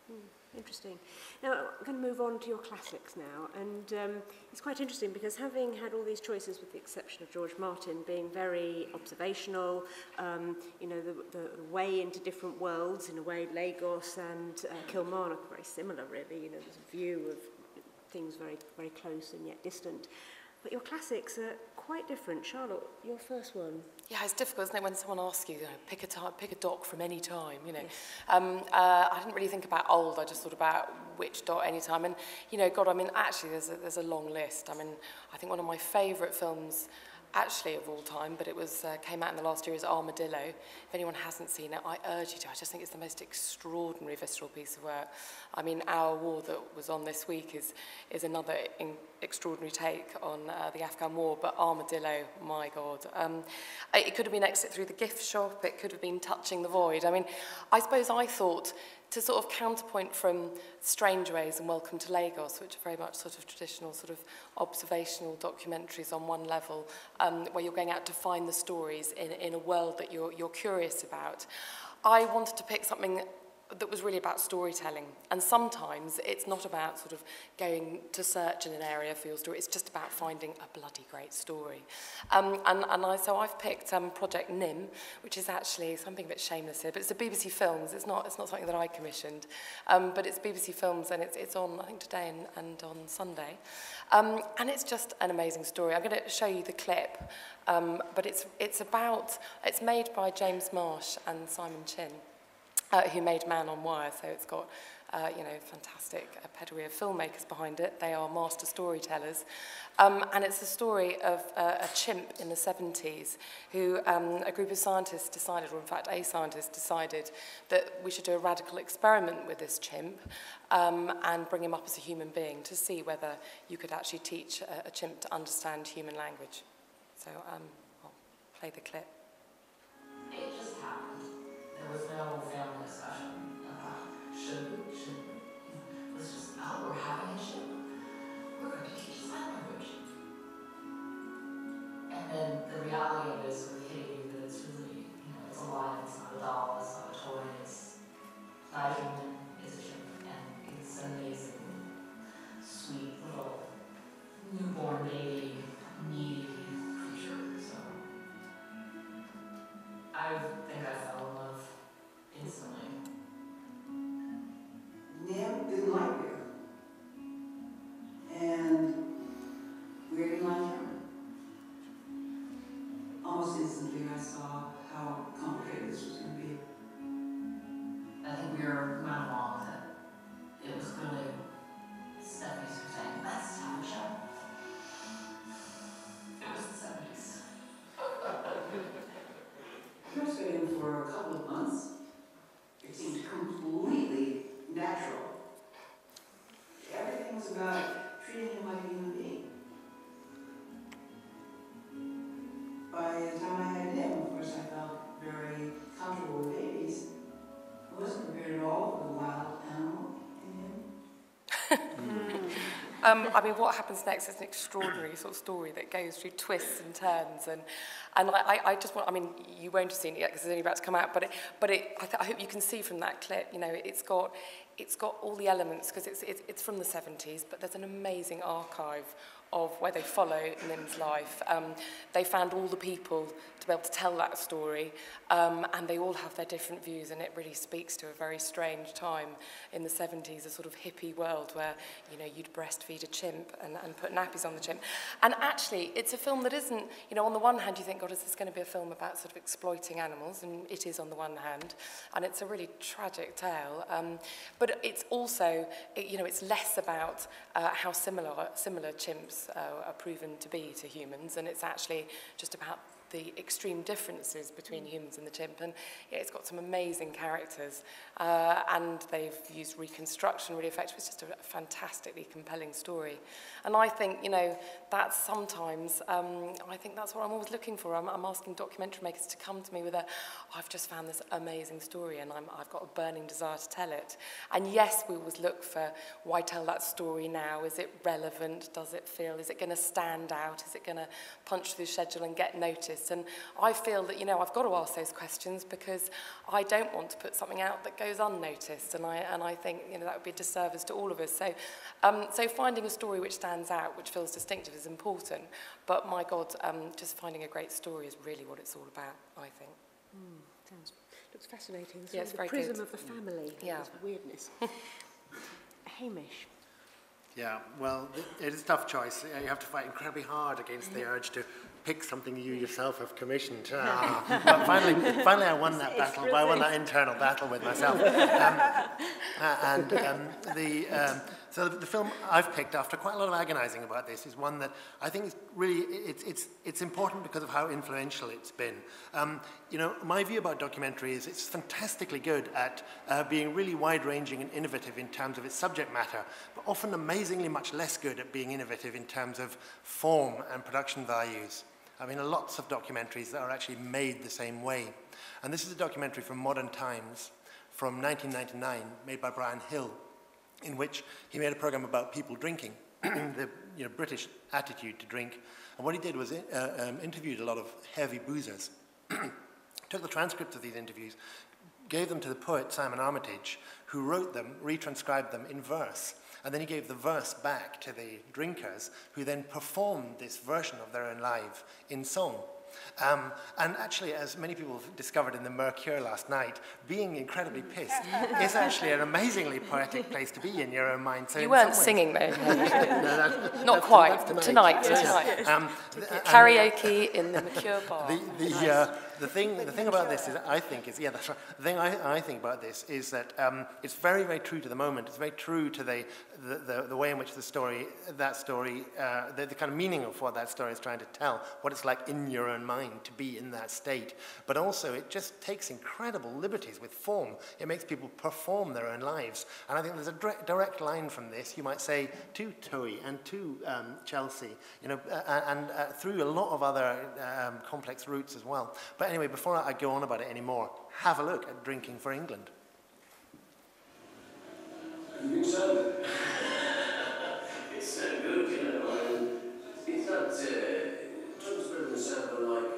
Yeah. Interesting. Now, I'm going to move on to your classics now, and it's quite interesting because having had all these choices, with the exception of George Martin, being very observational, you know, the way into different worlds, in a way, Lagos and Kilmarnock are very similar, really. You know, there's a view of things very, very close and yet distant. But your classics are quite different. Charlotte, your first one. Yeah, it's difficult, isn't it, when someone asks you, pick a doc from any time, you know. Yes. I didn't really think about old, I just thought about which doc any time. And, you know, God, I mean, actually, there's a long list. I mean, I think one of my favourite films, actually, of all time, but it was came out in the last year, is Armadillo. If anyone hasn't seen it, I urge you to. I just think it's the most extraordinary, visceral piece of work. I mean, Our War that was on this week is another extraordinary take on the Afghan war, but Armadillo, my God. It could have been Exit Through the Gift Shop, it could have been Touching the Void. I mean, I suppose I thought, to sort of counterpoint from Strangeways and Welcome to Lagos, which are very much sort of traditional sort of observational documentaries on one level, where you're going out to find the stories in a world that you're curious about. I wanted to pick something that was really about storytelling, and sometimes it's not about sort of going to search in an area for your story, it's just about finding a bloody great story. So I've picked Project Nim, which is actually something a bit shameless here, but it's a BBC Films. It's not something that I commissioned, but it's BBC Films, and it's on, I think, today and on Sunday, and it's just an amazing story. I'm going to show you the clip, but it's made by James Marsh and Simon Chin, who made Man on Wire, so it's got, you know, fantastic pedigree of filmmakers behind it. They are master storytellers. And it's the story of a chimp in the 70s who a group of scientists decided, or in fact a scientist decided, that we should do a radical experiment with this chimp and bring him up as a human being to see whether you could actually teach a chimp to understand human language. So I'll play the clip. It just happened. There was no family discussion about should we. It was just, oh, we're having a chip. We're going to teach sign language. And then the reality of it is sort of hitting you that it's really, you know, it's alive, it's not a doll, it's not a toy, it's not a human, it's a chip. And it's an amazing, sweet little newborn baby, needy creature. So I think I fell in love instantly. Nim didn't like Weir. And Weir didn't like him. Almost instantly I saw how complicated this was going to be. I think we went along with it. It was clearly Stephanie's saying, let's have a show. It was the 70s. Breastfeeding for a couple of months, it seemed completely natural. Everything was about treating him like a human being. By the time I mean, what happens next is an extraordinary sort of story that goes through twists and turns, and I just want, I mean, you won't have seen it yet because it's only about to come out, but I hope you can see from that clip, you know, it's got all the elements, because it's from the 70s, but there's an amazing archive of where they follow Nim's life. They found all the people to be able to tell that story, and they all have their different views, and it really speaks to a very strange time in the 70s, a sort of hippie world where, you know, you'd breastfeed a chimp and put nappies on the chimp. And actually, it's a film that isn't, you know, on the one hand, you think, God, is this going to be a film about sort of exploiting animals? And it is on the one hand, and it's a really tragic tale. But it's also, you know, it's less about how similar chimps are proven to be to humans, and it's actually just about the extreme differences between humans and the chimp. And yeah, it's got some amazing characters, and they've used reconstruction really effectively. It's just a fantastically compelling story. And I think, you know, that's sometimes, I think that's what I'm always looking for. I'm asking documentary makers to come to me with I've just found this amazing story, and I've got a burning desire to tell it. And yes, we always look for, why tell that story now? Is it relevant? Does it feel, is it going to stand out? Is it going to punch through the schedule and get noticed? And I feel that, you know, I've got to ask those questions because I don't want to put something out that goes unnoticed, and I think, you know, that would be a disservice to all of us. So finding a story which stands out, which feels distinctive, is important. But my God, just finding a great story is really what it's all about, I think. Looks fascinating. Yeah, it's the very prism good. of the family. Yeah. This weirdness. Hamish. Yeah, well, it is a tough choice. You have to fight incredibly hard against the urge to pick something you yourself have commissioned. But finally, I won that battle. I won that internal battle with myself. So the film I've picked, after quite a lot of agonising about this, is one that I think is really, it's important because of how influential it's been. You know, my view about documentary is it's fantastically good at being really wide-ranging and innovative in terms of its subject matter, but often amazingly much less good at being innovative in terms of form and production values. I mean, lots of documentaries that are actually made the same way. And this is a documentary from Modern Times from 1999, made by Brian Hill, in which he made a program about people drinking, the British attitude to drink. And what he did was interviewed a lot of heavy boozers, took the transcripts of these interviews, gave them to the poet Simon Armitage, who wrote them, retranscribed them in verse. And then he gave the verse back to the drinkers, who then performed this version of their own life in song. And actually, as many people have discovered in the Mercure last night, being incredibly pissed is actually an amazingly poetic place to be in your own mind. So you weren't singing, though. Not quite. Tonight. Karaoke in the Mercure bar. The thing about this is, I think, is, yeah, that's right. The thing I think about this is that it's very, very true to the moment. It's very true to the way in which the kind of meaning of what that story is trying to tell, what it's like in your own mind to be in that state. But also, it just takes incredible liberties with form. It makes people perform their own lives. And I think there's a direct line from this, you might say, to Toei and to Chelsea, you know, and through a lot of other complex routes as well. But anyway, before I go on about it anymore, have a look at Drinking for England. I think so. It's so good, you know. I mean, it's not, drugs better than sober, like,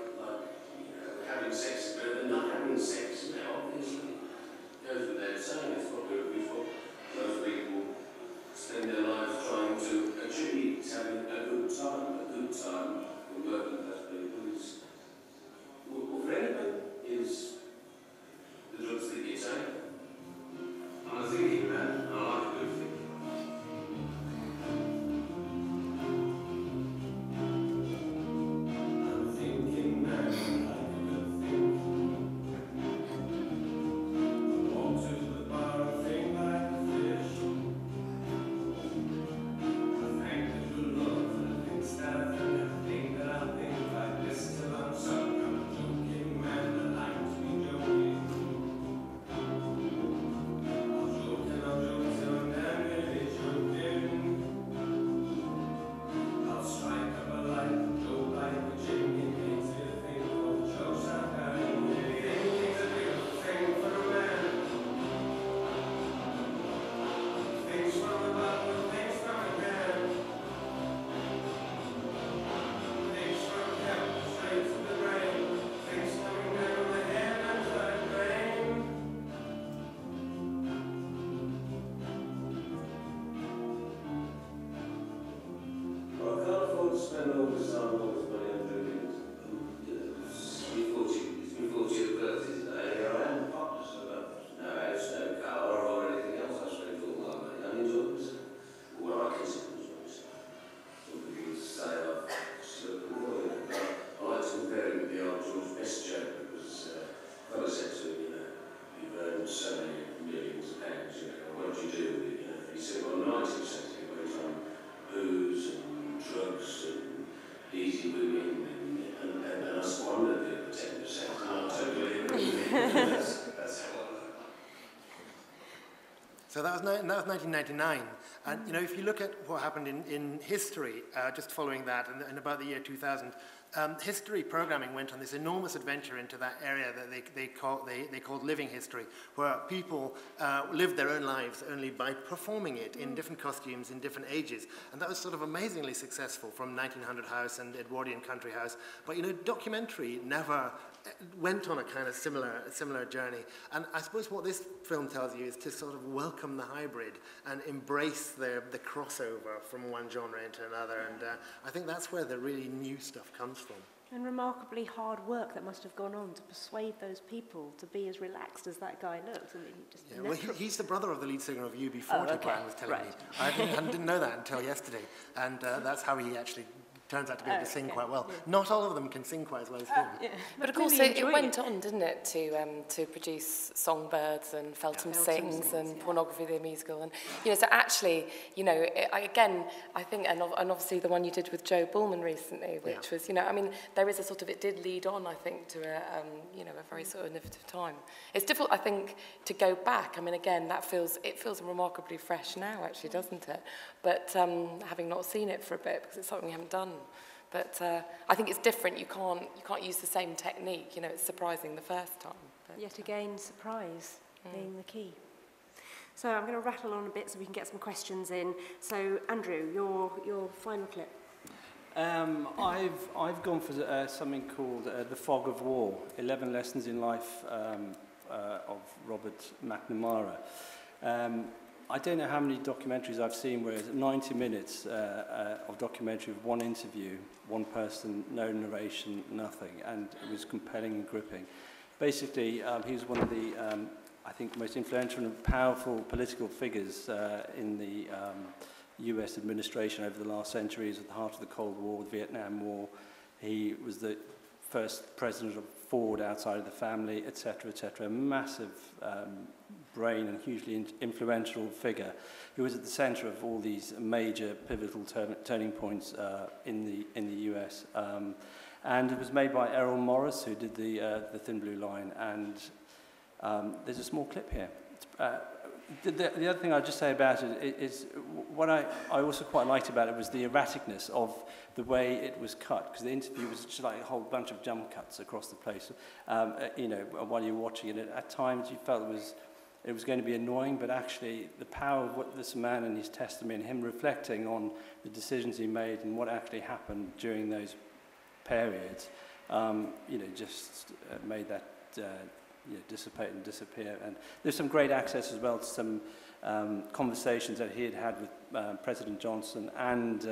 you know, having sex is better than not having sex, you know, obviously. It goes without saying, it's what most people spend their lives trying to achieve. It's having a good time for working class people is, well, for anybody, is the drugs that you take. I'm a thinking man, I like a good thing. So that was 1999. And, you know, if you look at what happened in history, just following that, in about the year 2000, history programming went on this enormous adventure into that area that they called living history, where people lived their own lives only by performing it in different costumes in different ages. And that was sort of amazingly successful from 1900 House and Edwardian Country House. But, you know, documentary never went on a kind of similar journey. And I suppose what this film tells you is to sort of welcome the hybrid and embrace the crossover from one genre into another. And I think that's where the really new stuff comes from. And remarkably hard work that must have gone on to persuade those people to be as relaxed as that guy looks. I mean, just well, he's the brother of the lead singer of UB40, Brian was telling me. I didn't know that until yesterday. And that's how he actually turns out to be able to sing quite well. Yeah. Not all of them can sing quite as well as him. Yeah. But of course, it went on, didn't it, to produce Songbirds and Feltham Sings and Pornography the Musical, and you know, so actually, you know, I think, and obviously the one you did with Joe Bullman recently, which was, you know, I mean, there is a sort of, it did lead on, I think, to a, you know, a very sort of innovative time. It's difficult, I think, to go back. I mean, again, it feels remarkably fresh now, actually, doesn't it? But having not seen it for a bit, because it's something we haven't done. But I think it's different. You can't use the same technique. You know, it's surprising the first time. But yet again, surprise being the key. So I'm going to rattle on a bit so we can get some questions in. So Andrew, your final clip. I've gone for something called The Fog of War: 11 Lessons in Life of Robert McNamara. I don't know how many documentaries I've seen where it's 90 minutes of documentary with one interview, one person, no narration, nothing, and it was compelling and gripping. Basically, he was one of the, I think, most influential and powerful political figures in the US administration over the last century. He was at the heart of the Cold War, the Vietnam War. He was the first president of Ford outside of the family, etc., etc. A massive brain and hugely influential figure who was at the centre of all these major pivotal turning points in the US. And it was made by Errol Morris, who did the Thin Blue Line. And there's a small clip here. The other thing I'll just say about it is what I also quite liked about it was the erraticness of the way it was cut, because the interview was just like a whole bunch of jump cuts across the place. You know, while you're watching it, at times you felt it was going to be annoying, but actually the power of what this man and his testimony, and him reflecting on the decisions he made and what actually happened during those periods, you know, just made that dissipate and disappear. And there's some great access as well to some conversations that he had had with President Johnson and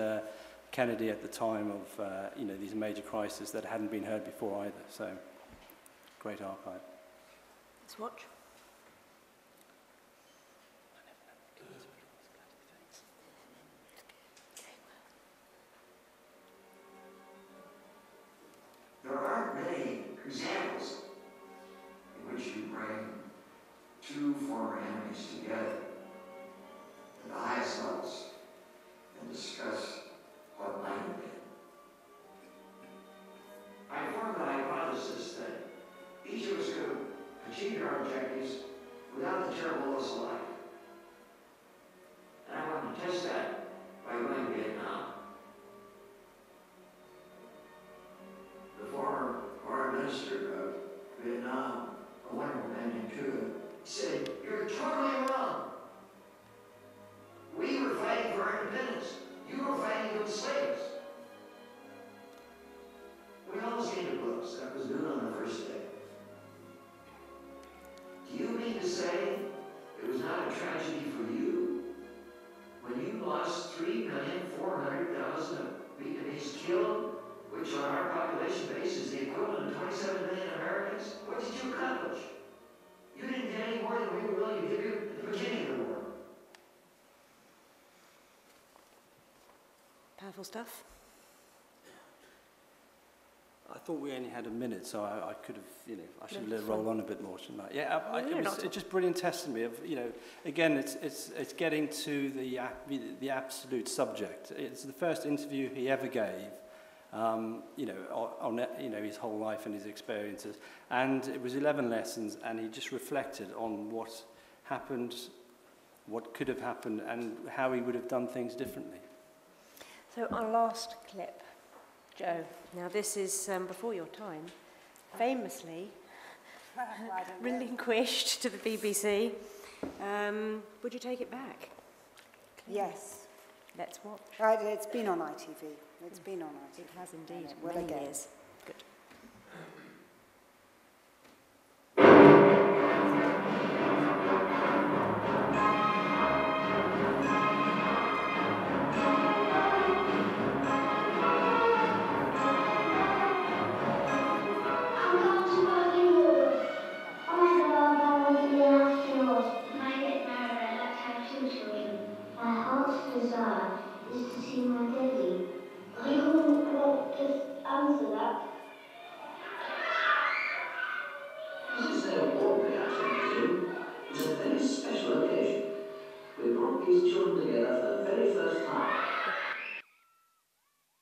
Kennedy at the time of you know, these major crises that hadn't been heard before either. So, great archive. Let's watch. There aren't many examples in which you bring two former enemies together at the highest levels and discuss what might have been. I formed the hypothesis that each of us could achieve our objectives without the terrible loss of life. And I wanted to test that by going to Vietnam. The former foreign minister of Vietnam, a wonderful man named Tua, said, "You're totally wrong. We were fighting for our independence. You were fighting to enslave us." We almost came to blows. That was noon on the first day. Do you mean to say it was not a tragedy for you when you lost 3,400,000 Vietnamese killed, which on our population base is the equivalent of 27 million Americans? What did you accomplish? You didn't get any more than we were willing to give you at the beginning of the war. Powerful stuff. I thought we only had a minute, so I could have, you know, I should have let it roll on a bit more, shouldn't I? Yeah, it's just brilliant testimony of, you know, again, it's getting to the absolute subject. It's the first interview he ever gave, you know, on you know, his whole life and his experiences, and it was 11 lessons, and he just reflected on what happened what could have happened and how he would have done things differently. So our last clip, Joe. Now this is before your time, famously relinquished to the BBC. Would you take it back? Yes. Let's watch. It's been on ITV. It's been on ITV. It has indeed. Well, Many again. years. Good. These children together for the very first time.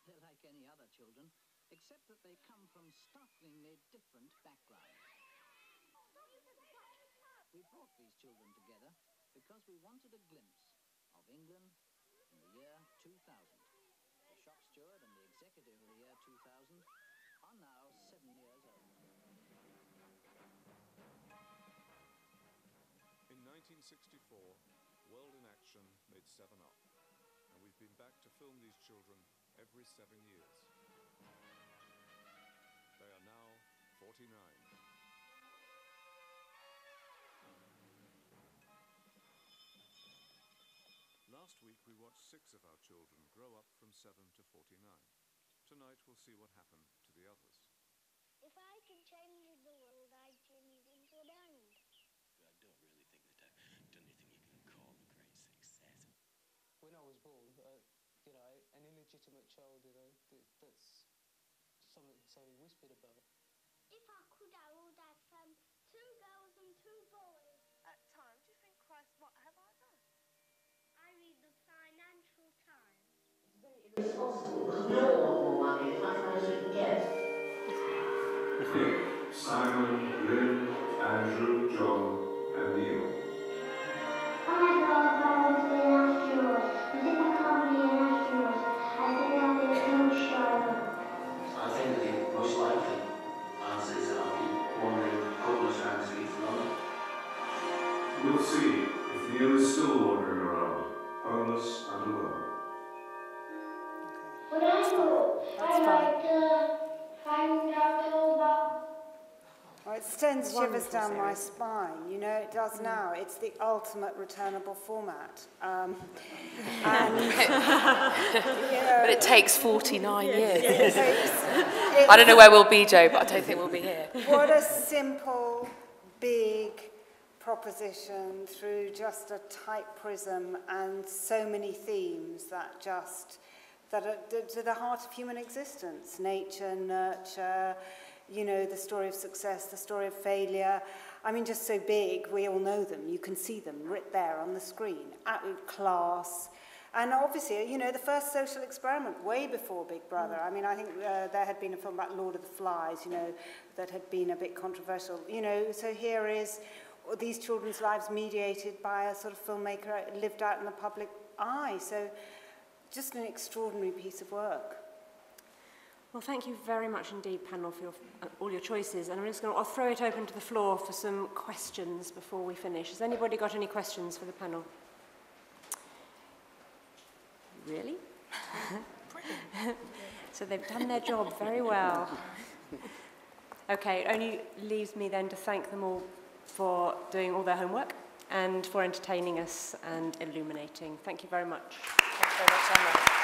They're like any other children, except that they come from startlingly different backgrounds. We brought these children together because we wanted a glimpse of England in the year 2000. The shop steward and the executive of the year 2000 are now 7 years old. In 1964, World in Action made 7 Up, and we've been back to film these children every 7 years. They are now 49. Last week we watched 6 of our children grow up from 7 to 49. Tonight we'll see what happened to the others. If I can change the world, I'd change it into a diamond. I don't really think they've done anything you can call a great success. When I was born, you know, an illegitimate child, you know, that's something so whispered about. If I could, I would have 2 girls and 2 boys. At times, you think, Christ, what have I done? I read the Financial Times. Irresponsible, because we all want more money, as much money as we can get. Simon, Lynn, Andrew, John, and Neil. I want to be an astronaut, but if I can't be an astronaut, I think I'll be a coach driver. I think the most likely answer is that I'll be wandering homeless around the streets of London. We'll see if Neil is still wandering around, homeless and alone. But I thought I'd like to find out all about. Well, it sends shivers down my spine. You know, it does now. It's the ultimate returnable format. And, you know, but it takes 49 years. It I don't know where we'll be, Joe, but I don't think we'll be here. What a simple, big proposition through just a tight prism and so many themes that are to the heart of human existence. Nature, nurture, you know, the story of success, the story of failure. I mean, just so big, we all know them. You can see them right there on the screen. Class. And obviously, you know, the first social experiment, way before Big Brother. I mean, I think there had been a film about Lord of the Flies, you know, that had been a bit controversial. You know, so here is these children's lives mediated by a sort of filmmaker lived out in the public eye. So just an extraordinary piece of work. Well, thank you very much indeed, panel, for all your choices. And I'll throw it open to the floor for some questions before we finish. Has anybody got any questions for the panel? Really? So they've done their job very well. Okay, it only leaves me then to thank them all for doing all their homework and for entertaining us and illuminating. Thank you very much. Thank you very much, Emma.